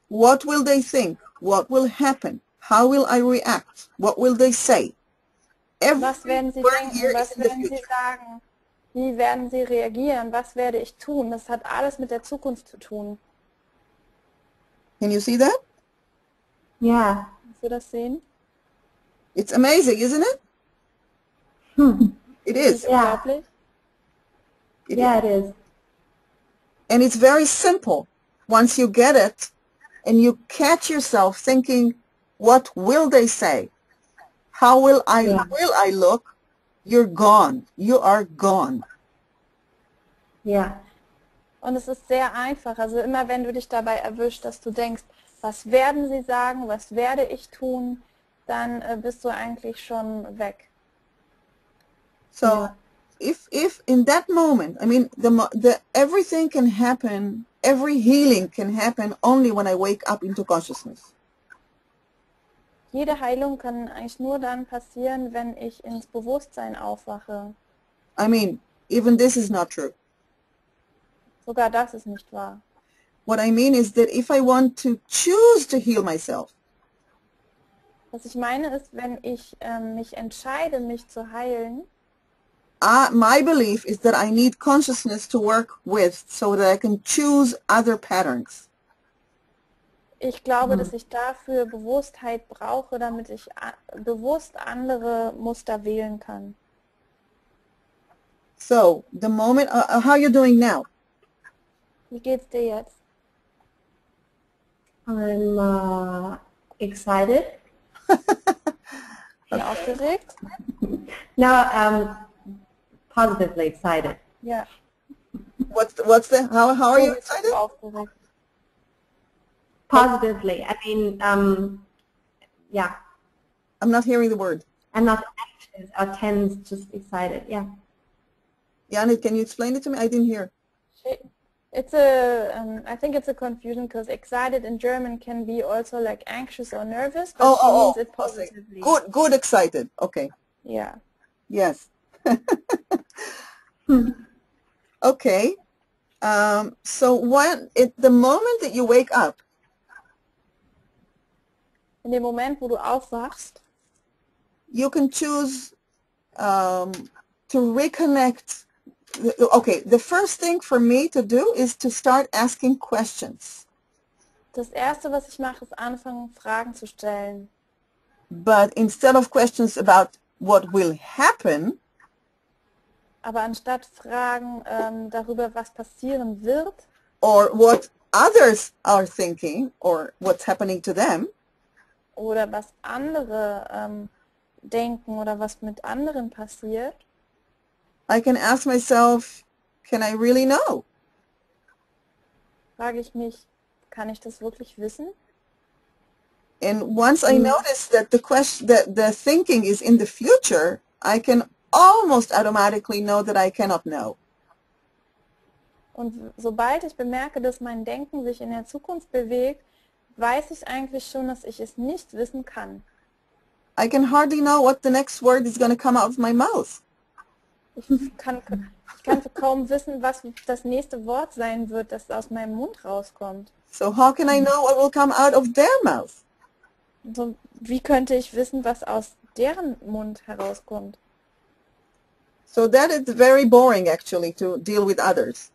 What will they think? What will happen? How will I react? What will they say? Was werden sie Every denken? year Was is in the werden sie future. sagen? Wie werden sie reagieren? Was werde ich tun? Das hat alles mit der Zukunft zu tun. Can you see that? Yeah. Kannst du das sehen? It's amazing, isn't it? It is. Yeah. Unglaublich. Yeah, it is. And it's very simple. Once you get it and you catch yourself thinking, what will they say? How will I look? You're gone. You are gone. Yeah. Und es ist sehr einfach. Also immer wenn du dich dabei erwischst, dass du denkst, was werden sie sagen, was werde ich tun, dann bist du eigentlich schon weg. So if in that moment, I mean, everything can happen, every healing can happen only when I wake up into consciousness. Jede Heilung kann eigentlich nur dann passieren, wenn ich ins Bewusstsein aufwache. I mean, even this is not true. Sogar das ist nicht wahr. What I mean is that if I want to choose to heal myself, Was ich meine ist, wenn ich mich entscheide, mich zu heilen, my belief is that I need consciousness to work with so that I can choose other patterns. ich glaube, dass ich dafür Bewusstheit brauche, damit ich bewusst andere Muster wählen kann. So the moment, how are you doing now? Wie geht's dir jetzt? I'm excited. Bin aufgeregt? No, positively excited. Ja. How are you excited? Aufgeregt. Positively. I mean, yeah. I'm not hearing the word. I'm not anxious or tense, just excited. Yeah. Janet, can you explain it to me? I didn't hear. It's I think it's a confusion because excited in German can be also like anxious or nervous, but she means it positively. Good, excited. Okay. Yeah. Yes. Okay. So the moment that you wake up, In dem Moment, wo du aufwachst, you can choose to reconnect. Okay, the first thing for me to do is to start asking questions. das Erste, was ich mache, ist anfangen, Fragen zu stellen. But instead of questions about what will happen, Aber anstatt Fragen darüber, was passieren wird, or what others are thinking, or what's happening to them, oder was andere denken oder was mit anderen passiert, I can ask myself, can I really know? frage ich mich, kann ich das wirklich wissen? And once I notice that the thinking is in the future, I can almost automatically know that I cannot know. Und sobald ich bemerke, dass mein Denken sich in der Zukunft bewegt, weiß ich eigentlich schon, dass ich es nicht wissen kann. I can hardly know what the next word is going to come out of my mouth. Ich kann kaum wissen, was das nächste Wort sein wird, das aus meinem Mund rauskommt. So how can I know what will come out of their mouth? So, wie könnte ich wissen, was aus deren Mund herauskommt? So that is very boring actually to deal with others.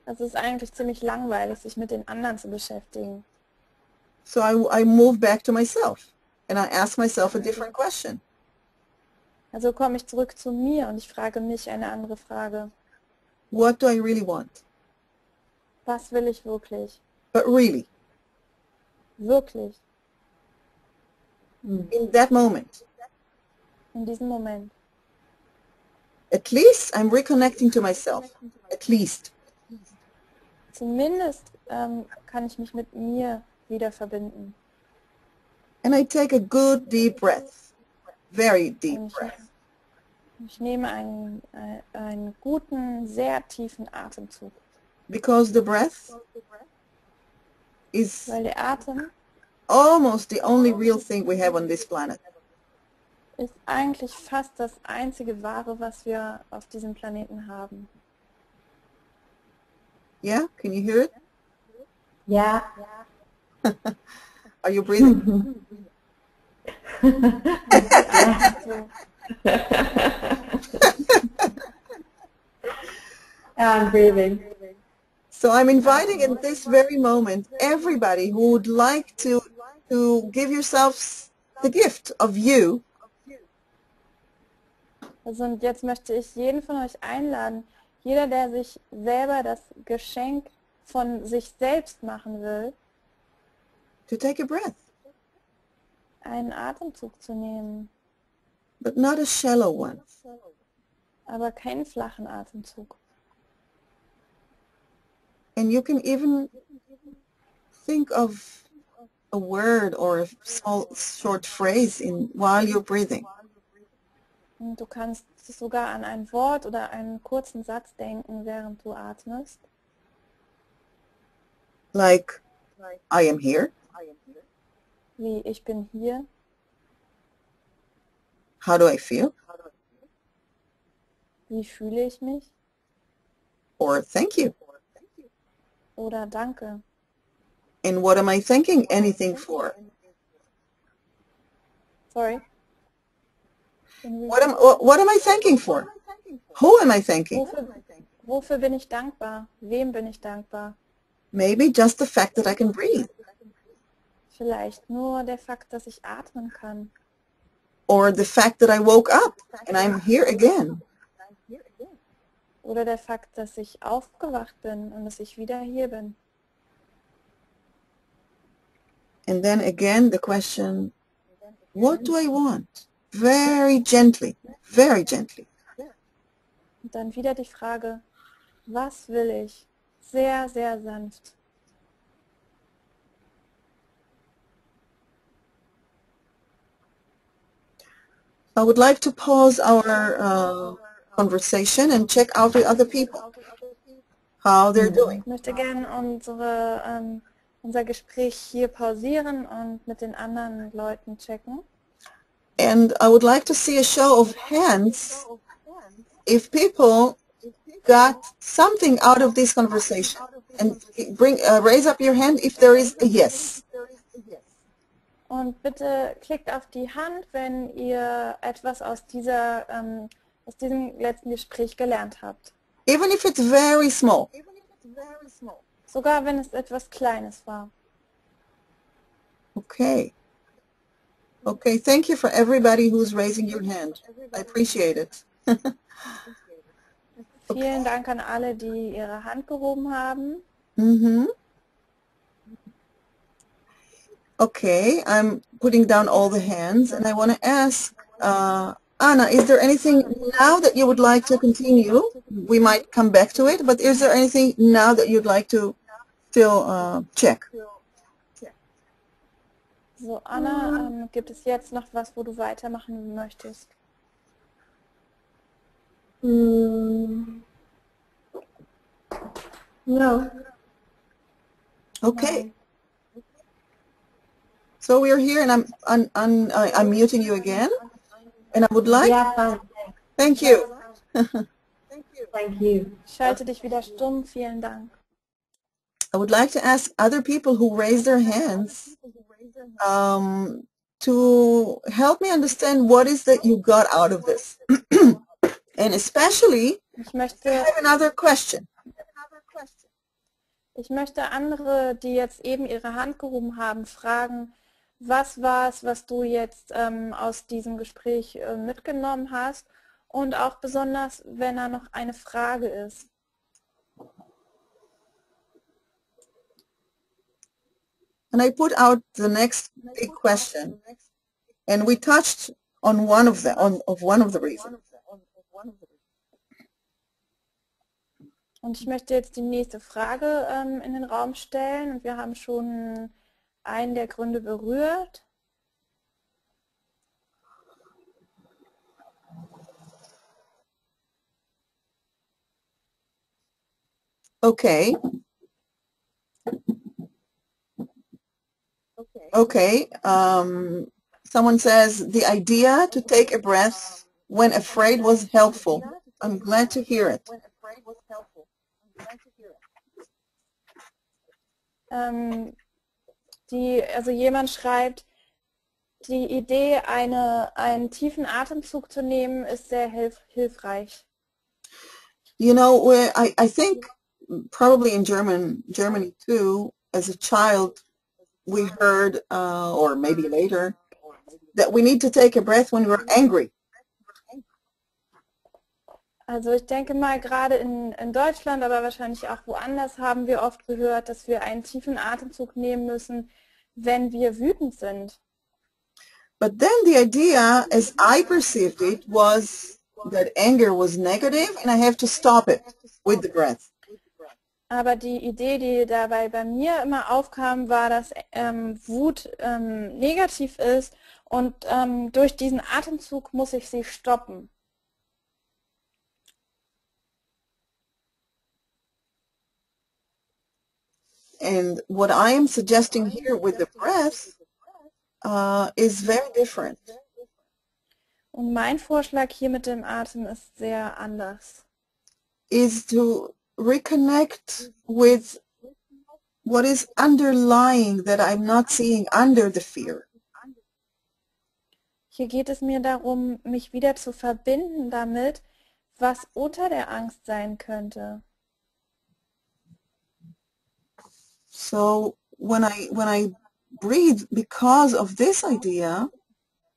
Es ist eigentlich ziemlich langweilig, sich mit den anderen zu beschäftigen. So I move back to myself and I ask myself a different question. Also komme ich zurück zu mir und ich frage mich eine andere Frage. What do I really want? Was will ich wirklich? But really, Wirklich. in that moment, In diesem Moment. at least I'm reconnecting to myself. At least. Zumindest kann ich mich mit mir wieder verbinden. And I take a good deep breath. Very deep Und breath. ich nehme einen guten, sehr tiefen Atemzug. Because the breath is Weil der Atem almost the only real thing we have on this planet. ist eigentlich fast das einzige Wahre, was wir auf diesem Planeten haben. Yeah? Can you hear it? Yeah. Are you breathing? I'm breathing. So I'm inviting in this very moment everybody who would like to give yourselves the gift of you Also und jetzt möchte ich jeden von euch einladen, jeder, der sich selber das Geschenk von sich selbst machen will, to take a breath, einen Atemzug zu nehmen, but not a shallow one. aber keinen flachen Atemzug. And you can even think of a word or a small short phrase while you're breathing. Und du kannst sogar an ein Wort oder einen kurzen Satz denken, während du atmest. Like, I am here. Wie ich bin hier. How do I feel? Wie fühle ich mich? Or thank you. Oder danke. And what am I thanking anything for? Sorry. What am I thanking for? Who am I thanking? Wofür bin ich dankbar? Wem bin ich dankbar? Maybe just the fact that I can breathe. Vielleicht nur der Fakt, dass ich atmen kann. Or the fact that I woke up and I'm here again. Oder der Fakt, dass ich aufgewacht bin und dass ich wieder hier bin. And then again the question, what do I want? Very gently, very gently. Und dann wieder die Frage, was will ich? Sehr, sehr sanft. I would like to pause our conversation and check out the other people, how they're doing. Ich möchte gerne unser Gespräch hier pausieren und mit den anderen Leuten checken. And I would like to see a show of hands if people got something out of this conversation. And raise up your hand if there is a yes. Und bitte klickt auf die Hand, wenn ihr etwas aus diesem letzten Gespräch gelernt habt. Even if it's very small. Sogar wenn es etwas Kleines war. Okay. Okay, thank you for everybody who's raising your hand. I appreciate it. Vielen Dank an alle, die ihre Hand gehoben haben. Mm-hmm. Okay, I'm putting down all the hands, and I want to ask, Anna, is there anything now that you would like to continue? We might come back to it, but is there anything now that you'd like to still check? So, Anna, gibt es jetzt noch was, wo du weitermachen möchtest? No. Okay. So we're here, and I'm muting you again, and I would like. Yeah, fine. Thank you. Thank you. Schalte dich wieder stumm. Vielen Dank. I would like to ask other people who raise their hands to help me understand what is that you got out of this, and especially I have another question. Ich möchte andere, die jetzt eben ihre Hand gehoben haben, fragen, was war es, was du jetzt aus diesem Gespräch mitgenommen hast, und auch besonders, wenn da noch eine Frage ist. And I put out the next big question, and we touched on one of the reasons. Und ich möchte jetzt die nächste Frage in den Raum stellen, und wir haben schon einen der Gründe berührt. Okay. Okay. Someone says the idea to take a breath when afraid was helpful. I'm glad to hear it. Also jemand schreibt, die Idee, einen tiefen Atemzug zu nehmen, ist sehr hilfreich. You know, I think probably in Germany too, as a child, we heard, or maybe later, that we need to take a breath when we're angry. Also ich denke mal, gerade in Deutschland, aber wahrscheinlich auch woanders, haben wir oft gehört, dass wir einen tiefen Atemzug nehmen müssen, wenn wir wütend sind. But then the idea, as I perceived it, was that anger was negative and I have to stop it with the breath. Aber die Idee, die dabei bei mir immer aufkam, war, dass Wut negativ ist und durch diesen Atemzug muss ich sie stoppen. And what I am suggesting here with the breath is very different. Und mein Vorschlag hier mit dem Atem ist sehr anders. Is to reconnect with what is underlying that I'm not seeing under the fear. Hier geht es mir darum, mich wieder zu verbinden damit, was unter der Angst sein könnte. So when I breathe because of this idea,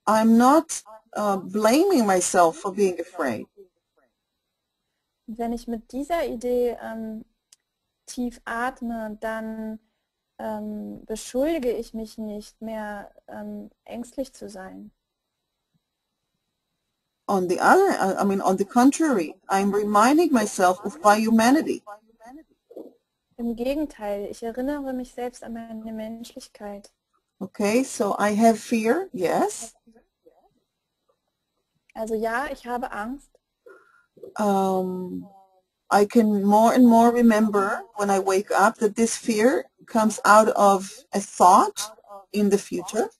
I'm not blaming myself for being afraid. Wenn ich mit dieser Idee tief atme, dann beschuldige ich mich nicht mehr, ängstlich zu sein. On the other, on the contrary, I'm reminding myself of my humanity. Im Gegenteil, ich erinnere mich selbst an meine Menschlichkeit. Okay, so I have fear, yes. Also ja, ich habe Angst. I can more and more remember when I wake up that this fear comes out of a thought in the future.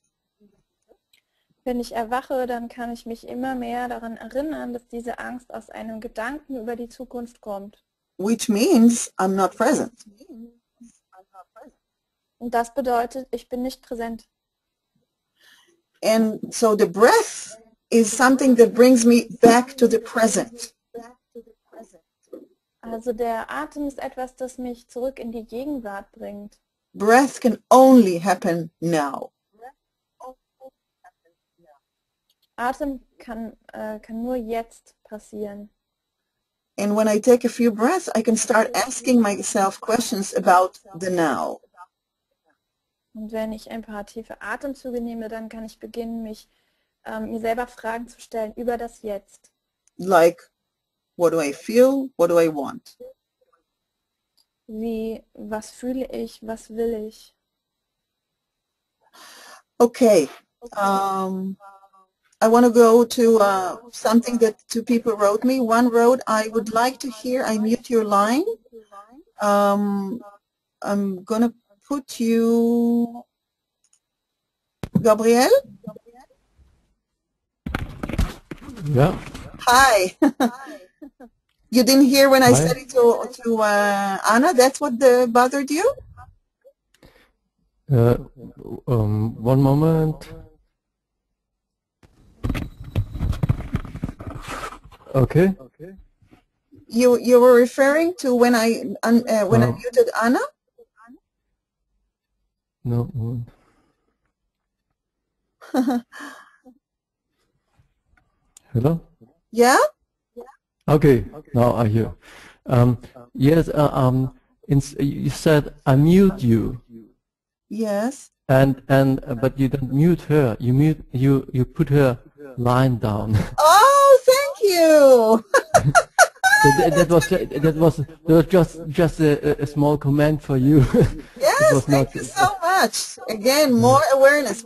Wenn ich erwache, dann kann ich mich immer mehr daran erinnern, dass diese Angst aus einem Gedanken über die Zukunft kommt. Which means I'm not present. Und das bedeutet, ich bin nicht präsent. And so the breath is something that brings me back to the present. Also der Atem ist etwas, das mich zurück in die Gegenwart bringt. Breath can only happen now. Atem kann nur jetzt passieren. And when I take a few breaths, I can start asking myself questions about the now. Und wenn ich ein paar tiefe Atemzüge nehme, dann kann ich beginnen, mir selber Fragen zu stellen über das Jetzt. Like, what do I feel? What do I want? Wie, was fühle ich? Was will ich? Okay. I want to go to something that two people wrote me. One wrote, I would like to hear, I mute your line. I'm going to put you, Gabriel? Yeah. Hi. You didn't hear when I said it to Anna? That's what bothered you? One moment. Okay. You were referring to when I muted Anna? No. Hello? Yeah? Okay, now I hear. Yes, you said I mute you. Yes. But you don't mute her. You put her line down. Oh, thank you. that was just a small comment for you. Yes, thank you so much. Again, more awareness.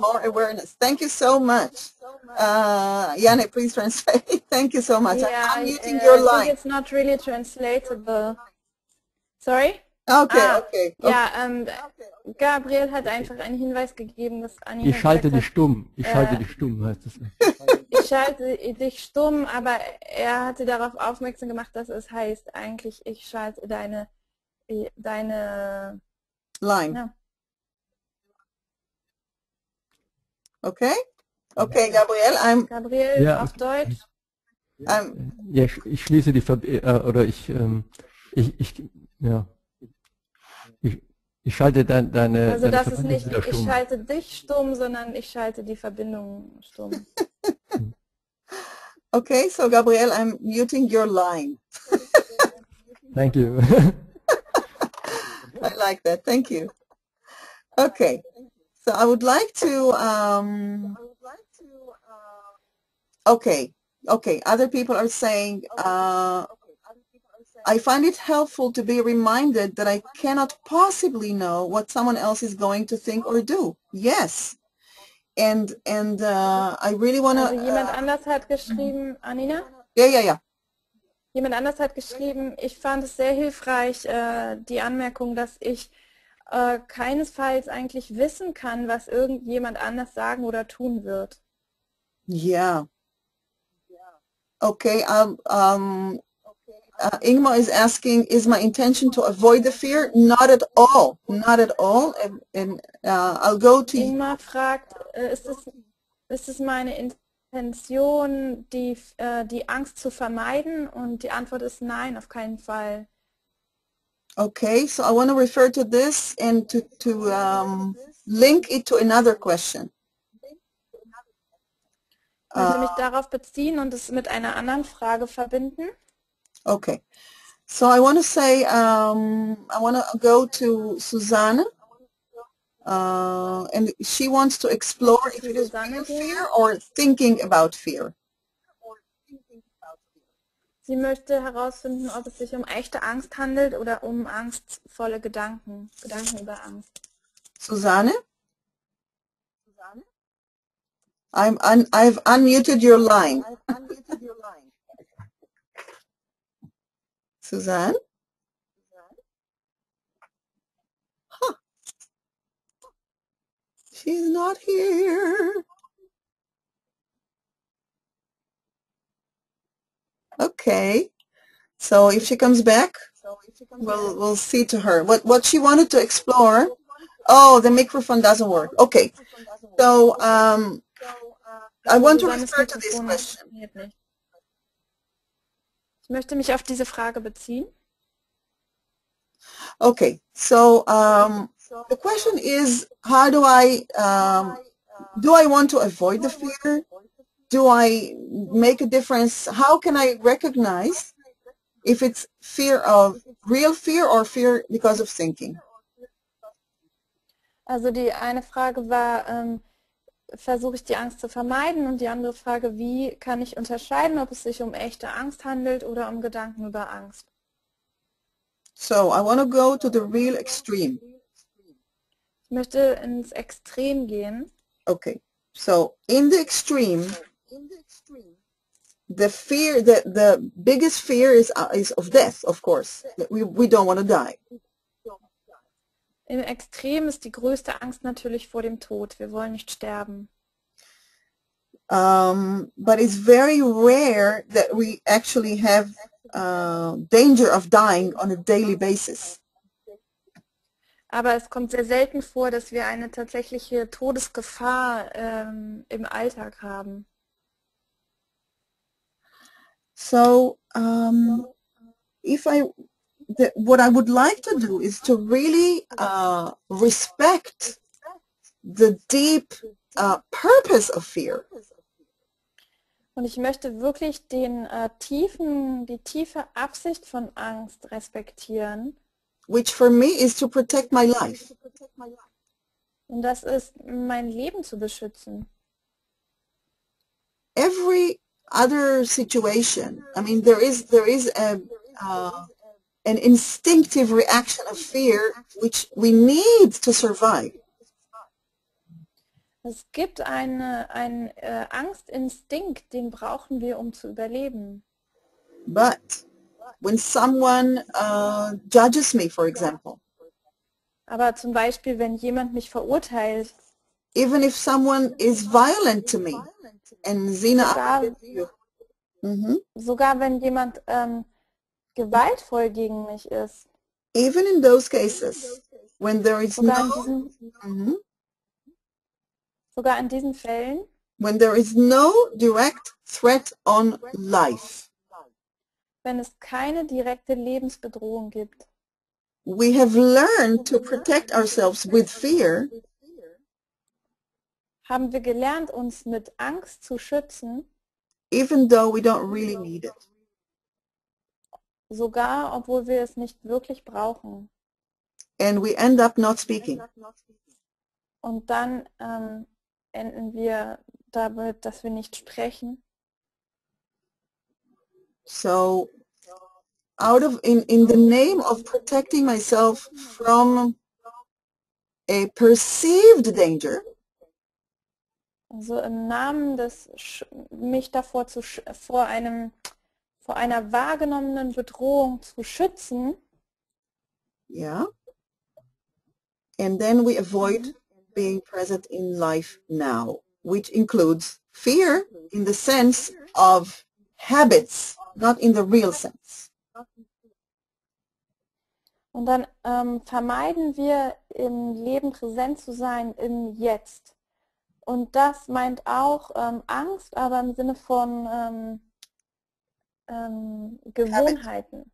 Thank you so much. Yane, please translate. Thank you so much. Yeah, I'm muting your line. I think it's not really translatable. Sorry? Okay. Ja, Gabriel hat einfach einen Hinweis gegeben, dass Anina Ich schalte dich hat, stumm. Ich schalte dich stumm, heißt es. Ich schalte dich stumm, aber er hatte darauf aufmerksam gemacht, dass es heißt eigentlich, ich schalte deine line. Ja. Okay, Gabriel, Gabriel, Ja. auf Deutsch. Ja, ich schließe die ich schalte deine Also das ist Verbindung nicht, wieder ich stumm. schalte dich stumm, sondern ich schalte die Verbindung stumm. Okay, so Gabriel, I'm muting your line. Thank you. I like that. Thank you. Okay, so I would like to. Okay. Other people are saying. I find it helpful to be reminded that I cannot possibly know what someone else is going to think or do. Yes. And I really want to... Also jemand anders hat geschrieben, Arniina? Ja. Jemand anders hat geschrieben, ich fand es sehr hilfreich, die Anmerkung, dass ich keinesfalls eigentlich wissen kann, was irgendjemand anders sagen oder tun wird. Ja. Okay, Ingmar is asking, is my intention to avoid the fear? Not at all. Not at all. And I'll go to... Ingmar fragt, ist es meine Intention, die Angst zu vermeiden? Und die Antwort ist nein, auf keinen Fall. Okay, so I want to refer to this and to link it to another question. Ich möchte mich darauf beziehen und es mit einer anderen Frage verbinden. Okay, so I want to say, I want to go to Susanne, and she wants to explore if it is real fear or thinking about fear. Sie möchte herausfinden, ob es sich um echte Angst handelt oder um angstvolle Gedanken über Angst. Susanne? I've unmuted your line. Suzanne? Huh. She's not here. Okay. So if she comes back, we'll see to her. What she wanted to explore. Oh, the microphone doesn't work. Okay. So I want to refer to this question. Ich möchte mich auf diese Frage beziehen. Okay, so the question is, how do I want to avoid the fear? Do I make a difference? How can I recognize if it's fear of real fear or fear because of thinking? Also die eine Frage war, versuche ich die Angst zu vermeiden, und die andere Frage, wie kann ich unterscheiden, ob es sich um echte Angst handelt oder um Gedanken über Angst. So I want to go to the real extreme. Ich möchte ins Extrem gehen. Okay, so in the extreme, the fear, the biggest fear is of death, of course. We don't want to die. Im Extrem ist die größte Angst natürlich vor dem Tod. Wir wollen nicht sterben. But it's very rare that we actually have danger of dying on a daily basis. Aber es kommt sehr selten vor, dass wir eine tatsächliche Todesgefahr im Alltag haben. So what I would like to do is to really respect the deep purpose of fear. Und ich möchte wirklich die tiefe Absicht von Angst respektieren. Which for me is to protect my life. Und das ist, mein Leben zu beschützen. Every other situation, I mean, there is an instinctive reaction of fear which we need to survive. Es gibt einen Angstinstinkt, den brauchen wir, um zu überleben. But when someone judges me, for example, aber zum Beispiel, wenn jemand mich verurteilt, even if someone is violent to me, and Zina, sogar wenn jemand gewaltvoll gegen mich ist, even in those cases, when there is sogar in diesen Fällen, when there is no direct threat on life, wenn es keine direkte Lebensbedrohung gibt, we have learned to protect ourselves with fear, haben wir gelernt, uns mit Angst zu schützen, even though we don't really need it. Sogar, obwohl wir es nicht wirklich brauchen. And we end up not speaking. Und dann enden wir damit, dass wir nicht sprechen. So, in the name of protecting myself from a perceived danger, Also im Namen des mich davor vor einer wahrgenommenen Bedrohung zu schützen. yeah. And then we avoid being present in life now, which includes fear in the sense of habits, not in the real sense. Und dann vermeiden wir im Leben präsent zu sein im Jetzt. Und das meint auch Angst, aber im Sinne von Gewohnheiten.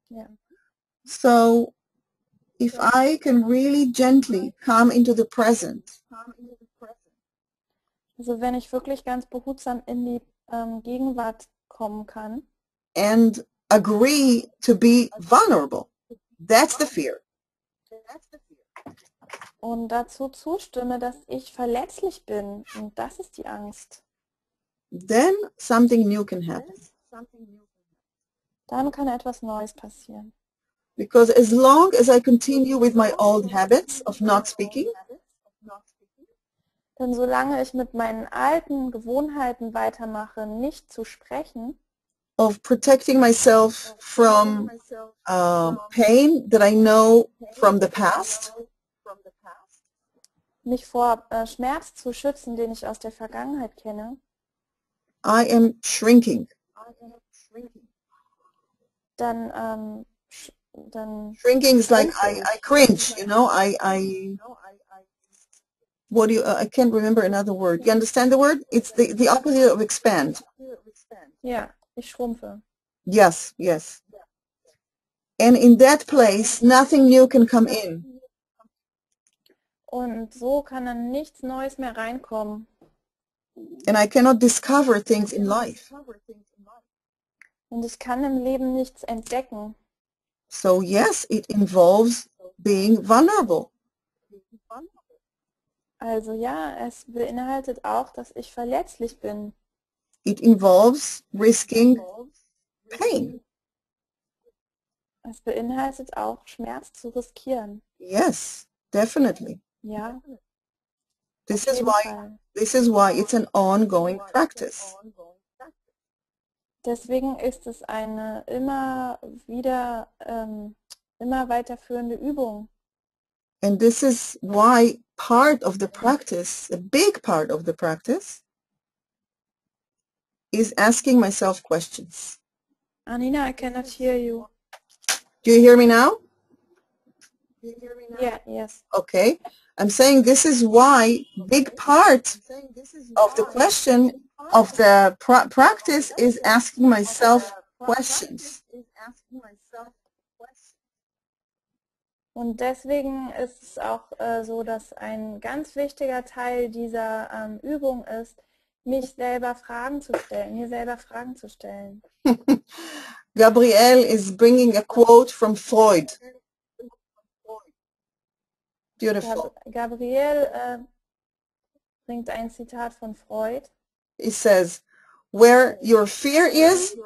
Ja. So, if I can really gently come into the present, Also wenn ich wirklich ganz behutsam in die Gegenwart kommen kann and agree to be vulnerable, that's the fear. und dazu zustimme, dass ich verletzlich bin, und das ist die Angst, Then something new can happen. dann kann etwas Neues passieren. Because as long as I continue with my old habits of not speaking, Denn solange ich mit meinen alten Gewohnheiten weitermache, nicht zu sprechen, of protecting myself from pain that I know from the past, mich vor Schmerz zu schützen, den ich aus der Vergangenheit kenne, I am shrinking. dann Shrinking is like I cringe, you know, what do you, I can't remember another word. You understand the word? It's the opposite of expand. ja, ich schrumpfe. Yes, yes. And in that place, nothing new can come in. Und so kann dann nichts Neues mehr reinkommen. And I cannot discover things in life. Und ich kann im Leben nichts entdecken. So yes, it involves being vulnerable. Also ja, es beinhaltet auch, dass ich verletzlich bin. It involves risking pain. Es beinhaltet auch, Schmerz zu riskieren. Yes, definitely. Ja, This auf is jeden why Fall. it's an ongoing practice. Deswegen ist es eine immer weiterführende Übung. And this is why part of the practice, a big part of the practice, is asking myself questions. Arniina, I cannot hear you. Do you hear me now? Yeah, yes. Okay. I'm saying this is why big part of the question of the practice is asking myself questions. Und deswegen ist es auch so, dass ein ganz wichtiger Teil dieser Übung ist, mich selber Fragen zu stellen, mir selber Fragen zu stellen. Gabrielle is bringing a quote from Freud. Beautiful. Gabrielle bringt ein Zitat von Freud. It says, where your fear is,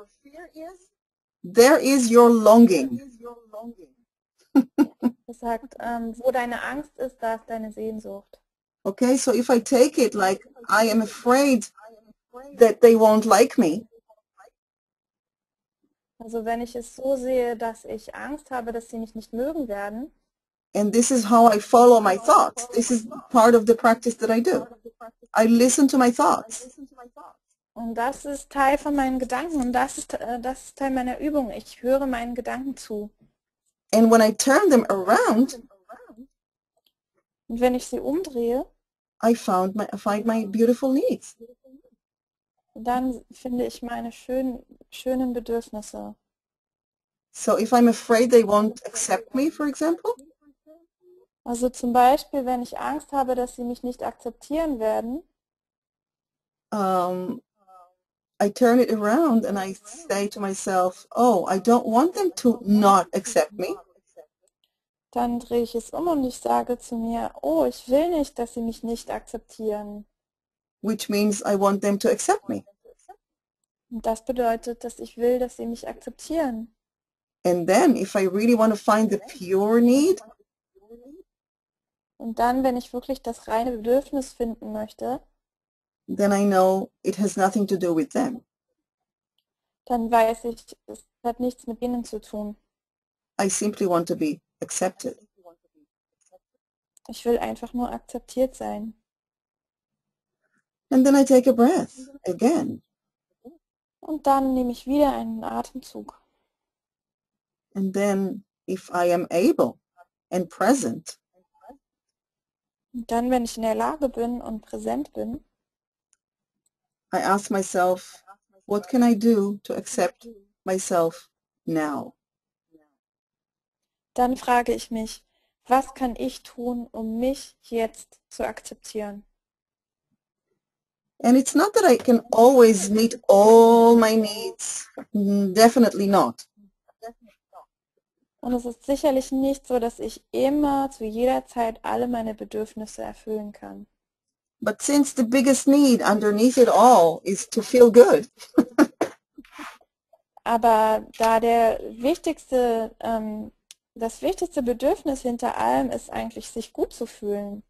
there is your longing. Es sagt, wo deine Angst ist, da ist deine Sehnsucht. Okay, so if I take it like I am afraid that they won't like me, Also wenn ich es so sehe, dass ich Angst habe, dass sie mich nicht mögen werden, and this is how I follow my thoughts. This is part of the practice that I do. I listen to my thoughts. und das ist Teil von meinen Gedanken und das ist Teil meiner Übung. Ich höre meinen Gedanken zu. And when I turn them around, Und wenn ich sie umdrehe, I find my beautiful needs. dann finde ich meine schönen Bedürfnisse. So if I'm afraid they won't accept me, for example, Also zum Beispiel, wenn ich Angst habe, dass sie mich nicht akzeptieren werden, I turn it around and I say to myself, oh, I don't want them to not accept me. Dann drehe ich es um und ich sage zu mir, oh, ich will nicht, dass sie mich nicht akzeptieren. Which means I want them to accept me. Und das bedeutet, dass ich will, dass sie mich akzeptieren. And then if I really want to find the pure need, Und dann, wenn ich wirklich das reine Bedürfnis finden möchte, then I know it has nothing to do with them. dann weiß ich, es hat nichts mit ihnen zu tun. I simply want to be accepted. Ich will einfach nur akzeptiert sein. And then I take a breath again. Und dann nehme ich wieder einen Atemzug. And then if I am able and present, Und dann, wenn ich in der Lage bin und präsent bin, I ask myself, what can I do to accept myself now? dann frage ich mich, was kann ich tun, um mich jetzt zu akzeptieren? And it's not that I can always meet all my needs. Definitely not. Und es ist sicherlich nicht so, dass ich immer zu jeder Zeit alle meine Bedürfnisse erfüllen kann. But since the biggest need underneath it all is to feel good, Aber da das wichtigste Bedürfnis hinter allem ist eigentlich, sich gut zu fühlen,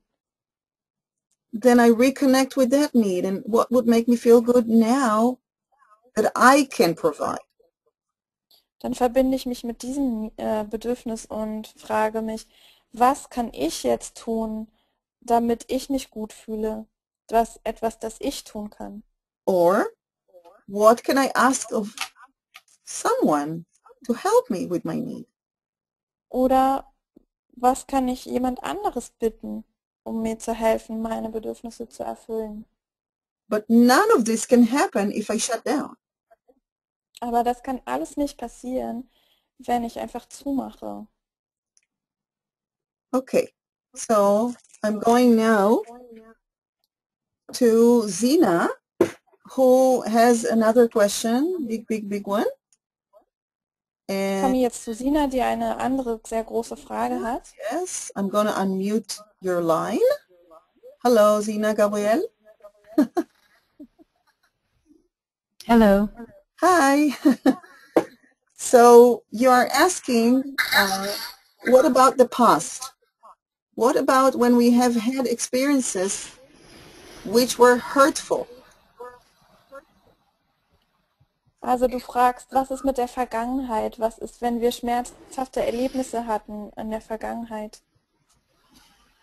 then I reconnect with that need and what would make me feel good now that I can provide. dann verbinde ich mich mit diesem Bedürfnis und frage mich, was kann ich jetzt tun, damit ich mich gut fühle? Etwas, das ich tun kann. Or what can I ask of someone to help me with my need? Oder was kann ich jemand anderes bitten, um mir zu helfen, meine Bedürfnisse zu erfüllen? But none of this can happen if I shut down. Aber das kann alles nicht passieren, wenn ich einfach zumache. Okay, so I'm going now to Zina, who has another question, big one. Ich komme jetzt zu Sina, die eine andere sehr große Frage hat. Yes, I'm going to unmute your line. Hello, Zina Gabriel. Hello. Hi. So you are asking, what about the past? What about when we have had experiences which were hurtful? Also du fragst, was ist mit der Vergangenheit? Was ist, wenn wir schmerzhafte Erlebnisse hatten in der Vergangenheit?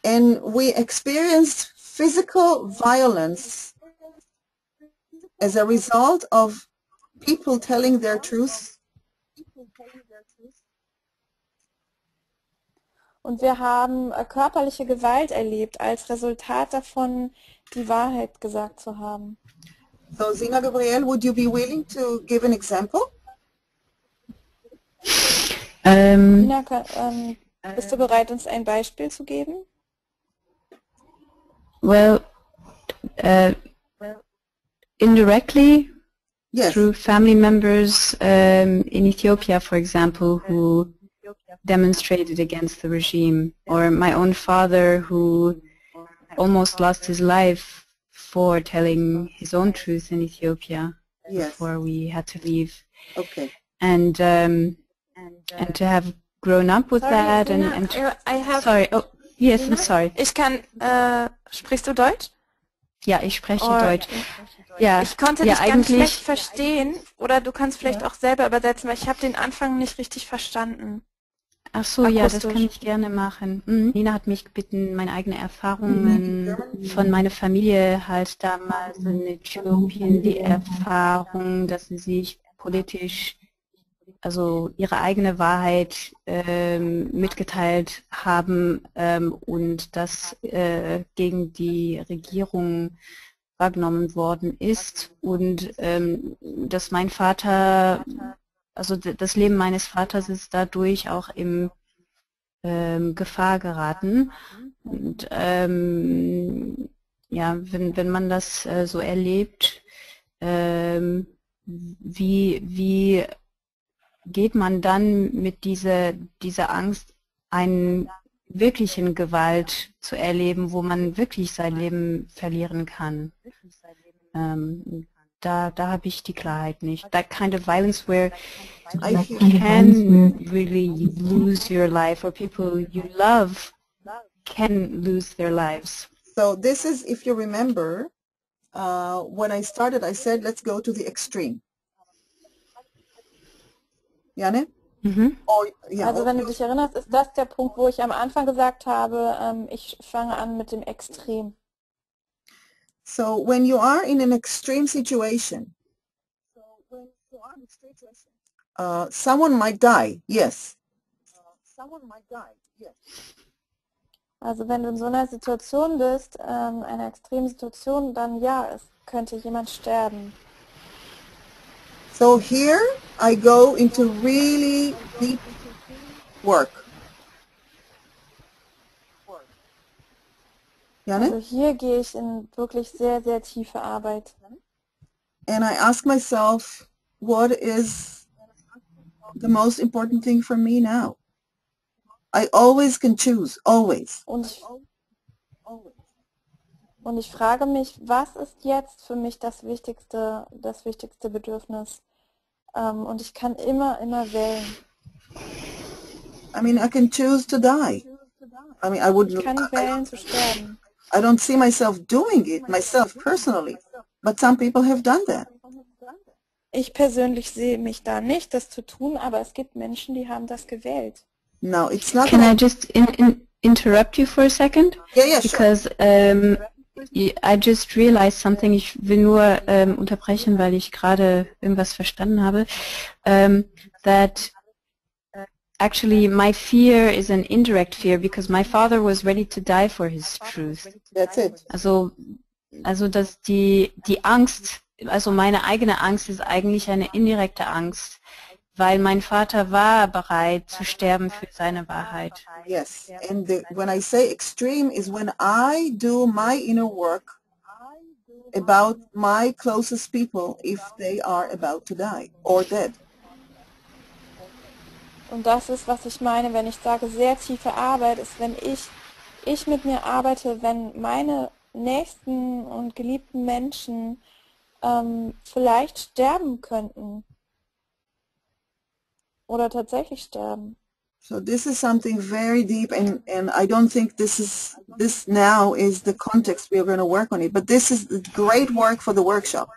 And we experienced physical violence as a result of people telling their truth. Und wir haben körperliche Gewalt erlebt, als Resultat davon, die Wahrheit gesagt zu haben. So, Zina Gabriel, would you be willing to give an example? Sina, bist du bereit, uns ein Beispiel zu geben? Well, indirectly, Yes. through family members in Ethiopia, for example, who demonstrated against the regime, or my own father who almost lost his life for telling his own truth in Ethiopia Yes. before we had to leave. Okay. And to have grown up with Sorry, that Sina, and I have... sorry, oh yes, I'm Sina? sorry. Ich kann, sprichst du Deutsch? Ja, ich spreche Oh, Deutsch. Ja, Ich konnte ja, dich ganz eigentlich, schlecht verstehen, oder du kannst vielleicht auch selber übersetzen, weil ich habe den Anfang nicht richtig verstanden. ach so, ja, das akustisch. kann ich gerne machen. Nina hat mich gebeten, meine eigenen Erfahrungen von meiner Familie halt damals in Äthiopien, die Erfahrung, dass sie sich politisch, also ihre eigene Wahrheit mitgeteilt haben und das gegen die Regierung wahrgenommen worden ist und dass mein Vater, also das Leben meines Vaters ist dadurch auch in Gefahr geraten. Und ja, wenn man das so erlebt, wie geht man dann mit dieser Angst, einen wirklichen Gewalt zu erleben, wo man wirklich sein Leben verlieren kann? Da habe ich die Klarheit nicht. That kind of violence where you can really lose your life, or people you love can lose their lives. So this is, if you remember, when I started, I said, let's go to the extreme. Janne? Also wenn du dich erinnerst, ist das der Punkt, wo ich am Anfang gesagt habe, ich fange an mit dem Extrem. So when you are in an extreme situation, someone might die, yes. Also wenn du in so einer Situation bist, einer extremen Situation, dann ja, es könnte jemand sterben. So here I go into really deep work. Also hier gehe ich in wirklich sehr, sehr tiefe Arbeit. And I ask myself, what is the most important thing for me now? I always can choose, always. Und ich frage mich, was ist jetzt für mich das wichtigste Bedürfnis? Und ich kann immer wählen. I mean, I can choose to die. I mean, I would. Ich kann wählen zu sterben. I don't see myself doing it myself personally, but some people have done that. Ich persönlich sehe mich da nicht, das zu tun, aber es gibt Menschen, die haben das gewählt. No, it's not. Can I just interrupt you for a second? Yeah, Because I just realized something. Ich will nur unterbrechen, weil ich gerade irgendwas verstanden habe. That actually my fear is an indirect fear because my father was ready to die for his truth. That's it. Also dass die Angst, also meine eigene Angst ist eigentlich eine indirekte Angst, weil mein Vater war bereit zu sterben für seine Wahrheit. Yes, and when I say extreme is when I do my inner work about my closest people if they are about to die or dead. Und das ist, was ich meine, wenn ich sage, sehr tiefe Arbeit ist, wenn ich mit mir arbeite, wenn meine nächsten und geliebten Menschen vielleicht sterben könnten. Oder tatsächlich sterben. So this is something very deep, and I don't think this now is the context we are going to work on it, but this is the great work for the workshop.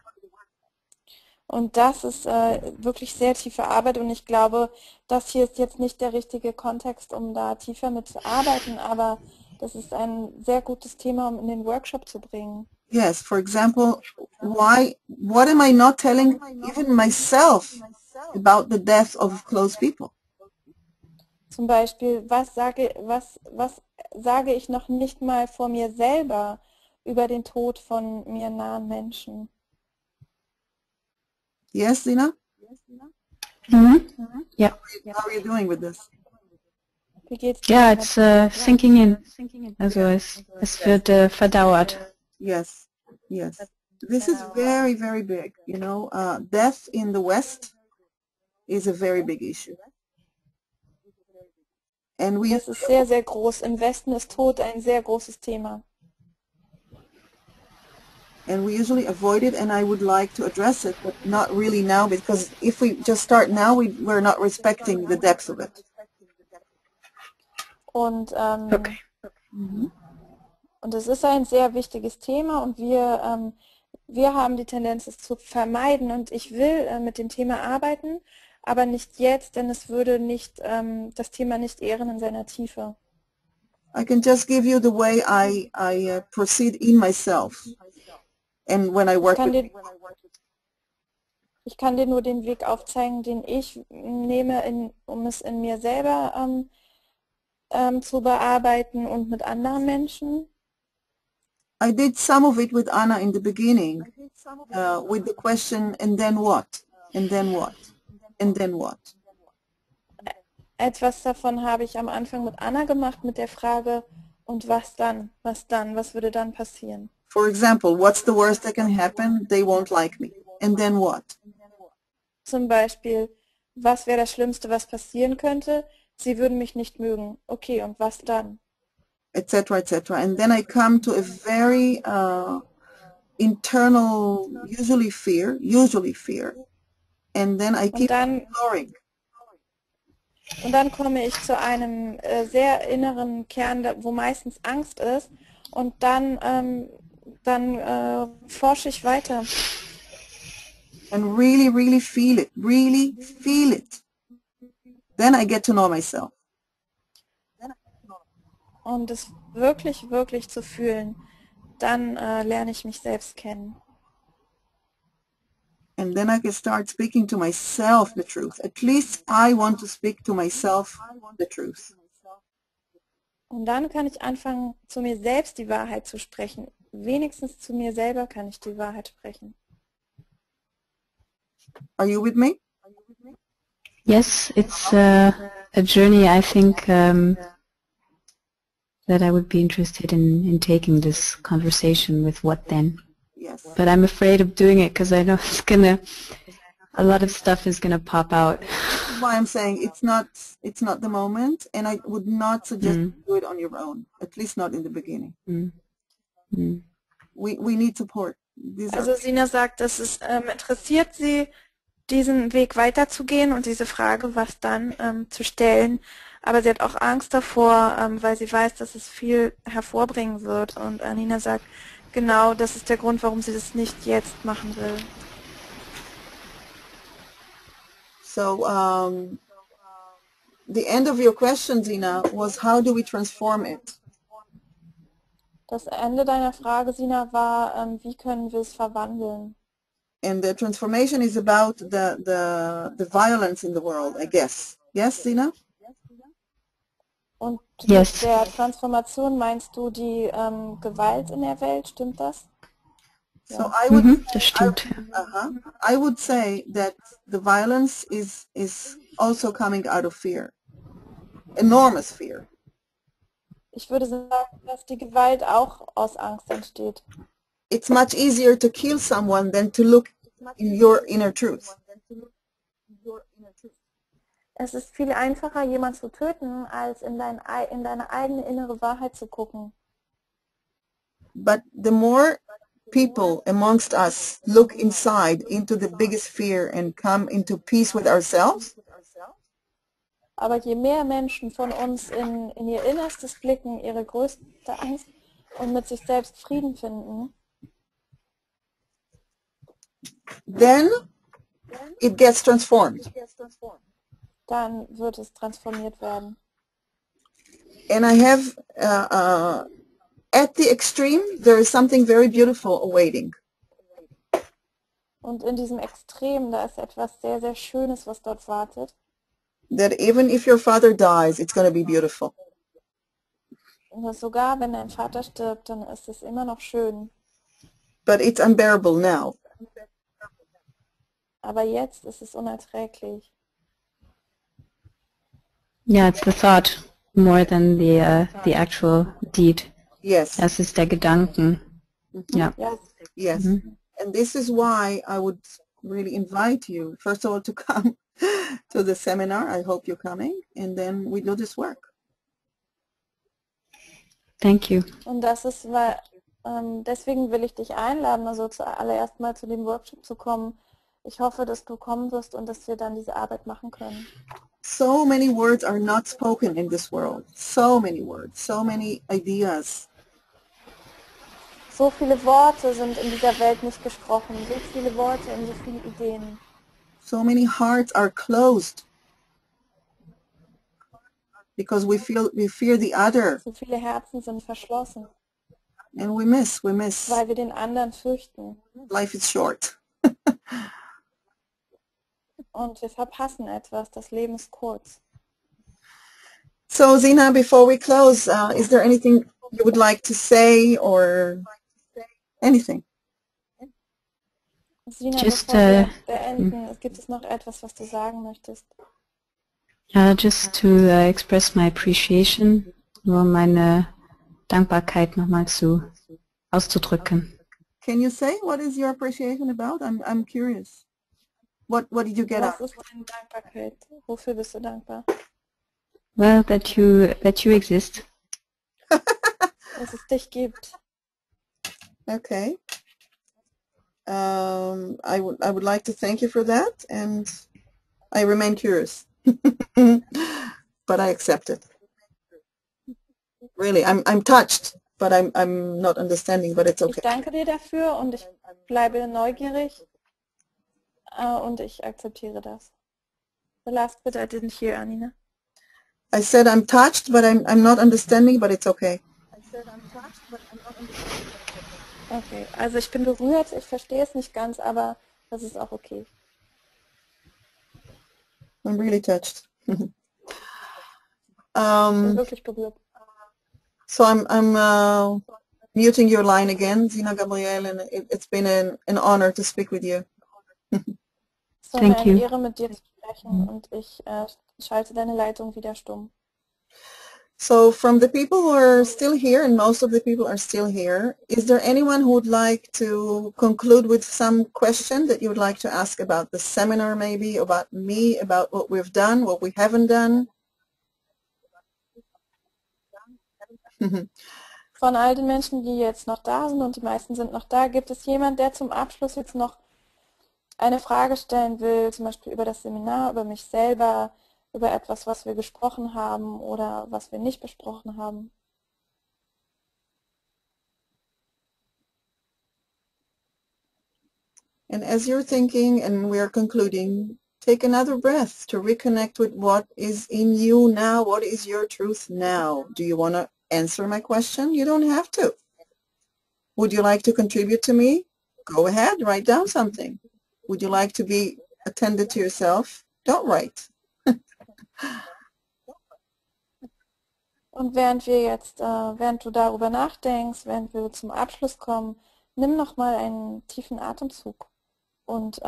Und das ist wirklich sehr tiefe Arbeit und ich glaube, das hier ist jetzt nicht der richtige Kontext, um da tiefer mit zu arbeiten, aber das ist ein sehr gutes Thema, um in den Workshop zu bringen. Yes, for example, what am I not telling even myself about the death of close people? Zum Beispiel, was sage ich noch nicht mal vor mir selber über den Tod von mir nahen Menschen? Yes, Dina? Yeah. How are you doing with this? Wie geht's Yeah, it's sinking in. Also es wird verdauert. Yes, yes. This is very, very big. You know, death in the West is a very big issue. And Das ist sehr, sehr groß. Im Westen ist Tod ein sehr großes Thema. And we usually avoid it, and I would like to address it, but not really now, because if we just start now, we're not respecting the depth of it. Und, Okay. Und es ist ein sehr wichtiges Thema und wir haben die Tendenz, es zu vermeiden und ich will mit dem Thema arbeiten, aber nicht jetzt, denn es würde nicht das Thema nicht ehren in seiner Tiefe. I can just give you the way I proceed in myself. And when I work ich kann dir nur den Weg aufzeigen, den ich nehme, um es in mir selber zu bearbeiten und mit anderen Menschen. I did some of it with Anna in the beginning, with the question, and then what? And then what? And then what? Etwas davon habe ich am Anfang mit Anna gemacht, mit der Frage, und was dann? Was dann? Was würde dann passieren? For example, what's the worst that can happen? They won't like me. And then what? Zum Beispiel, was wäre das Schlimmste, was passieren könnte? Sie würden mich nicht mögen. Okay, und was dann? Etc., etc. And then I come to a very internal, usually fear, and then I keep exploring. Und dann komme ich zu einem sehr inneren Kern, wo meistens Angst ist, und dann forsche ich weiter. And really, really feel it. Then I get to know myself. Und es wirklich, wirklich zu fühlen, dann lerne ich mich selbst kennen. And then I can start speaking to myself the truth. At least I want to speak to myself the truth. Und dann kann ich anfangen, zu mir selbst die Wahrheit zu sprechen. Wenigstens zu mir selber kann ich die Wahrheit sprechen. Are you with me? Yes, it's a journey I think that I would be interested in taking this conversation with What Then. Yes. But I'm afraid of doing it because I know a lot of stuff is gonna pop out. That's why I'm saying it's not the moment, and I would not suggest you do it on your own, at least not in the beginning. We need support. Also Sina sagt, dass es interessiert sie, diesen Weg weiterzugehen und diese Frage, was dann, zu stellen. Aber sie hat auch Angst davor, weil sie weiß, dass es viel hervorbringen wird. Und Arniina sagt, genau, das ist der Grund, warum sie das nicht jetzt machen will. So the end of your question, Sina, was how do we transform it? Das Ende deiner Frage, Sina, war, wie können wir es verwandeln? And the transformation is about the violence in the world, I guess. Yes, Sina? Und Yes. mit der Transformation meinst du die Gewalt in der Welt, stimmt das? So I would Das stimmt. I would say that the violence is also coming out of fear. Enormous fear. Ich würde sagen, dass die Gewalt auch aus Angst entsteht. It's much easier to kill someone than to look in your inner truth. Es ist viel einfacher, jemanden zu töten, als in deine eigene innere Wahrheit zu gucken. But the more people amongst us look inside into the biggest fear and come into peace with ourselves, Aber je mehr Menschen von uns in ihr Innerstes blicken, ihre größte Angst, und mit sich selbst Frieden finden, then it gets transformed. dann wird es transformiert werden. And I have, at the extreme, there is something very beautiful awaiting. Und in diesem Extrem, da ist etwas sehr, sehr Schönes, was dort wartet. That even if your father dies, it's going to be beautiful. Und dass sogar, wenn dein Vater stirbt, dann ist es immer noch schön. But it's unbearable now. Aber jetzt ist es unerträglich. Yeah, it's the thought more than the actual deed. Yes. Das ist der Gedanken. Ja. Ja, Yes. And this is why I would really invite you, first of all, to come to the seminar. I hope you're coming. And then we do this work. Thank you. und das ist, weil, deswegen will ich dich einladen, also zuallererst mal zu dem Workshop zu kommen. Ich hoffe, dass du kommen wirst und dass wir dann diese Arbeit machen können. So many words are not spoken in this world. So many words, so many ideas. So viele Worte sind in dieser Welt nicht gesprochen, so viele Worte und so viele Ideen. So many hearts are closed because we fear the other, So viele Herzen sind verschlossen, and we miss. weil wir den anderen fürchten. Life is short. Und wir verpassen etwas, das Leben ist kurz. So Zina, before we close, is there anything you would like to say or anything? Sina, Just, bevor wir beenden, gibt es noch etwas, was du sagen möchtest? Just to express my appreciation, nur meine Dankbarkeit nochmal auszudrücken. Can you say what is your appreciation about? I'm curious. What did you get Was out? ist deine Dankbarkeit? Wofür bist du dankbar? Well, that you exist. Dass es dich gibt. Okay. I would like to thank you for that, and I remain curious, but I accept it. Really, I'm touched, but I'm not understanding, but it's Ich okay. danke dir dafür und ich bleibe neugierig und ich akzeptiere das. The last bit I didn't hear, Arniina. I said I'm touched, but I'm not understanding, but it's okay. Okay, also ich bin berührt, ich verstehe es nicht ganz, aber das ist auch okay. I'm really touched. Ich bin wirklich berührt. So I'm muting your line again, Zina Gabriel, and it's been an honor to speak with you. Es war mir Thank eine you. Ehre, mit dir zu sprechen und ich schalte deine Leitung wieder stumm. So from the people who are still here, and most of the people are still here, is there anyone who would like to conclude with some question that you would like to ask about the seminar, maybe about me, about what we've done, what we haven't done? Von all den Menschen, die jetzt noch da sind, und die meisten sind noch da, gibt es jemand, der zum Abschluss jetzt noch eine Frage stellen will, zum Beispiel über das Seminar, über mich selber, über etwas, was wir gesprochen haben oder was wir nicht besprochen haben? And as you're thinking and we're concluding, take another breath to reconnect with what is in you now. What is your truth now? Do you want to answer my question? You don't have to. Would you like to contribute to me? Go ahead, write down something. Would you like to be attended to yourself? Don't write. Und während du darüber nachdenkst, während wir zum Abschluss kommen, nimm nochmal einen tiefen Atemzug. Und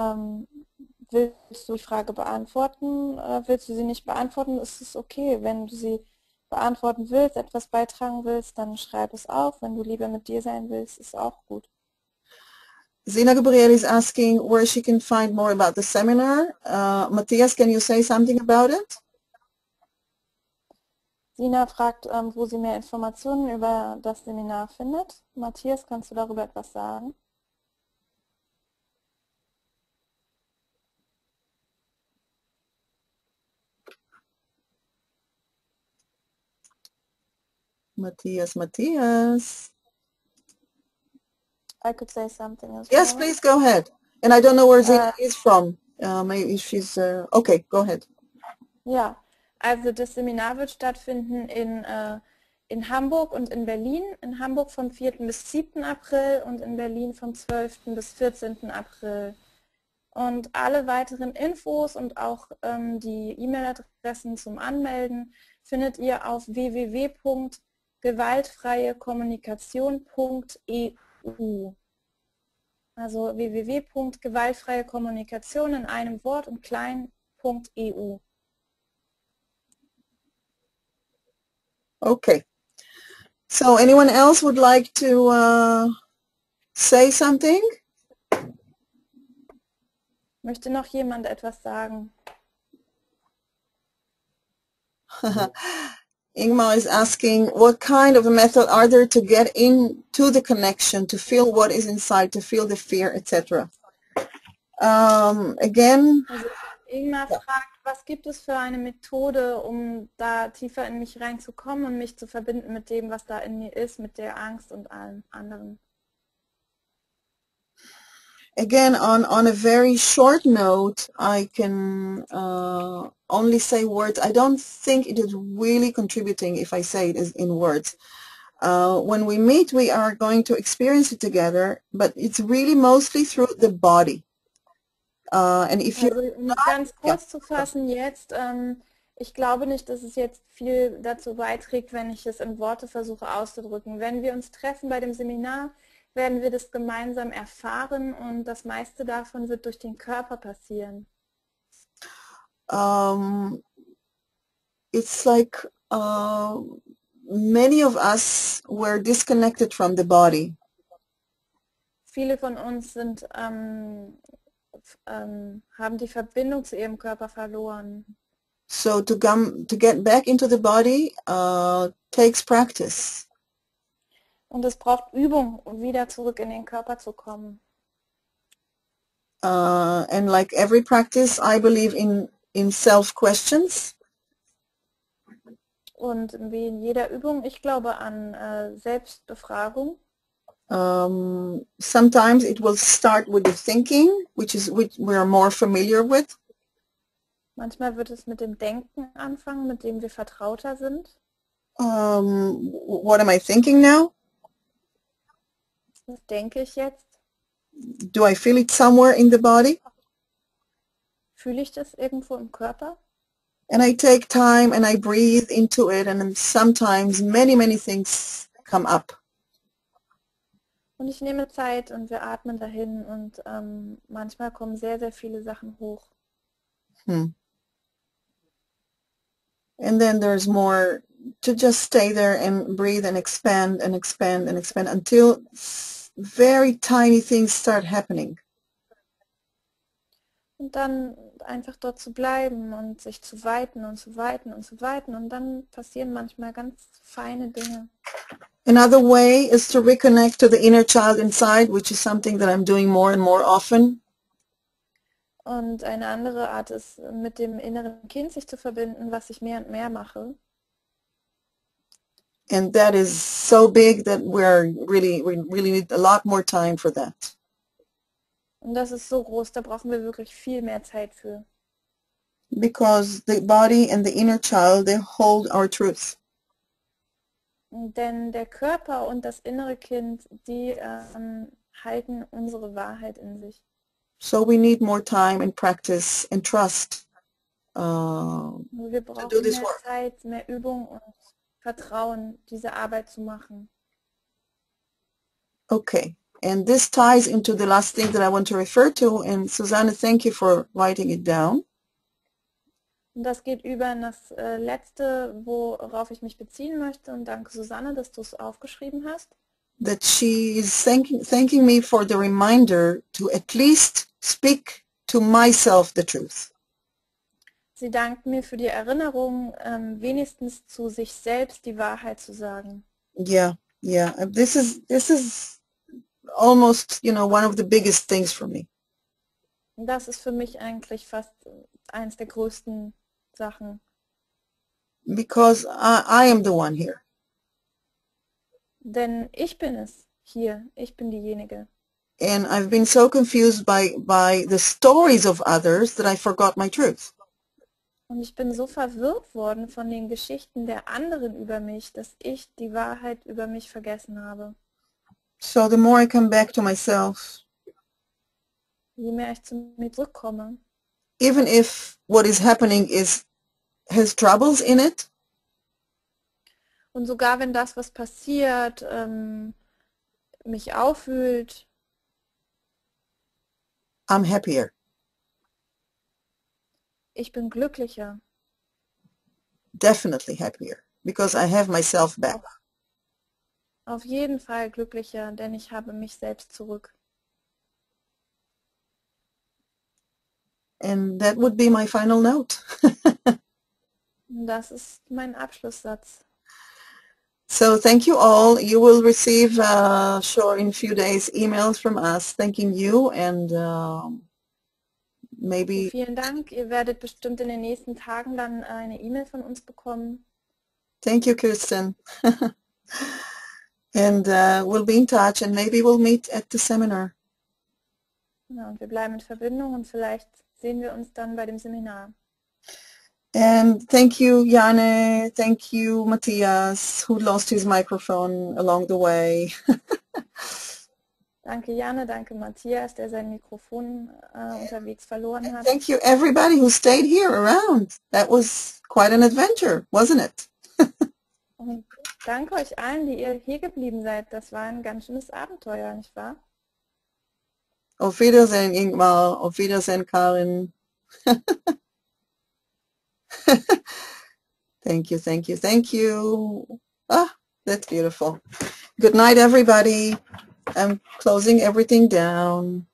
willst du die Frage beantworten oder willst du sie nicht beantworten, ist es okay. Wenn du sie beantworten willst, etwas beitragen willst, dann schreib es auf. Wenn du lieber mit dir sein willst, ist auch gut. Zina Gabriel is asking where she can find more about the seminar. Matthias, can you say something about it? Sina fragt, wo sie mehr Informationen über das Seminar findet. Matthias, kannst du darüber etwas sagen? Matthias. I could say something as Yes, well. please go ahead. And I don't know where Zina is from. Maybe she's, okay, go ahead. Ja, also das Seminar wird stattfinden in Hamburg und in Berlin. In Hamburg vom 4. bis 7. April und in Berlin vom 12. bis 14. April. Und alle weiteren Infos und auch die E-Mail-Adressen zum Anmelden findet ihr auf www.gewaltfreiekommunikation.eu. Also www.gewaltfreiekommunikation in einem Wort und klein.eu. Okay. So anyone else would like to say something? Möchte noch jemand etwas sagen? Ingmar is asking, what kind of a method are there to get into the connection, to feel what is inside, to feel the fear, etc.? Again, Also Ingmar fragt, was gibt es für eine Methode, um da tiefer in mich reinzukommen und mich zu verbinden mit dem, was da in mir ist, mit der Angst und allem anderen. Again, on a very short note, I can only say words. I don't think it is really contributing if I say it is in words. When we meet, we are going to experience it together, but it's really mostly through the body. And if you, Also, um ganz kurz zu fassen jetzt, ich glaube nicht, dass es jetzt viel dazu beiträgt, wenn ich es in Worte versuche auszudrücken. Wenn wir uns treffen bei dem Seminar, werden wir das gemeinsam erfahren und das meiste davon wird durch den Körper passieren. It's like many of us were disconnected from the body. Viele von uns sind haben die Verbindung zu ihrem Körper verloren. So to get back into the body takes practice. Und es braucht Übung, um wieder zurück in den Körper zu kommen. And like every practice, I believe in self-questions. Und wie in jeder Übung, ich glaube an Selbstbefragung. Sometimes it will start with the thinking, which we are more familiar with. Manchmal wird es mit dem Denken anfangen, mit dem wir vertrauter sind. What am I thinking now? Was denke ich jetzt? Do I feel it somewhere in the body? Fühle ich das irgendwo im Körper? And I take time and I breathe into it, and then sometimes many things come up. Und ich nehme Zeit und wir atmen dahin und manchmal kommen sehr viele Sachen hoch. And then there's more to just stay there and breathe and expand and expand and expand until very tiny things start happening. Und dann einfach dort zu bleiben und sich zu weiten und zu weiten und zu weiten und dann passieren manchmal ganz feine Dinge. Another way is to reconnect to the inner child inside, which is something that I'm doing more and more often. Und eine andere Art ist, mit dem inneren Kind sich zu verbinden, was ich mehr und mehr mache. And that is so big that we really need a lot more time for that. Und das ist so groß, da brauchen wir wirklich viel mehr Zeit für. Because the body and the inner child, they hold our truth. Denn der Körper und das innere Kind, die halten unsere Wahrheit in sich. So we need more time and practice and trust Wir to brauchen do this mehr work. Zeit, mehr Übung und Vertrauen, diese Arbeit zu machen. Okay, and this ties into the last thing that I want to refer to, and Susanne, thank you for writing it down. Und das geht über in das Letzte, worauf ich mich beziehen möchte. Und danke, Susanne, dass du es aufgeschrieben hast. That she is thanking me for the reminder to at least speak to myself the truth. Sie dankt mir für die Erinnerung, wenigstens zu sich selbst die Wahrheit zu sagen. Yeah. This is almost, one of the biggest things for me. Und das ist für mich eigentlich fast eins der größten Sachen. Because I am the one here. Denn ich bin es hier, ich bin diejenige. And I've been so confused by the stories of others that I forgot my truth. Und ich bin so verwirrt worden von den Geschichten der anderen über mich, dass ich die Wahrheit über mich vergessen habe. So the more I come back to myself, Je mehr ich zu mir zurückkomme, even if what is happening has troubles in it, und sogar wenn das, was passiert, mich aufwühlt, I'm happier. ich bin glücklicher. Definitely happier. Because I have myself back. Auf jeden Fall glücklicher, denn ich habe mich selbst zurück. And that would be my final note. Und das ist mein Abschlusssatz. So thank you all. You will receive, sure, in a few days, emails from us thanking you, and maybe... Vielen Dank. Ihr werdet bestimmt in den nächsten Tagen dann eine E-Mail von uns bekommen. Thank you, Kirsten. And we'll be in touch, and maybe we'll meet at the seminar. Ja, und wir bleiben in Verbindung und vielleicht sehen wir uns dann bei dem Seminar. And thank you, Jane. Thank you, Matthias, who lost his microphone along the way. Danke, Jane. Danke, Matthias, der sein Mikrofon unterwegs verloren hat. Thank you, everybody who stayed here around. That was quite an adventure, wasn't it? Und danke euch allen, die ihr hier geblieben seid. Das war ein ganz schönes Abenteuer, nicht wahr? Auf Wiedersehen, Ingmar. Auf Wiedersehen, Karin. Thank you, thank you, thank you. Ah, that's beautiful. Good night, everybody. I'm closing everything down.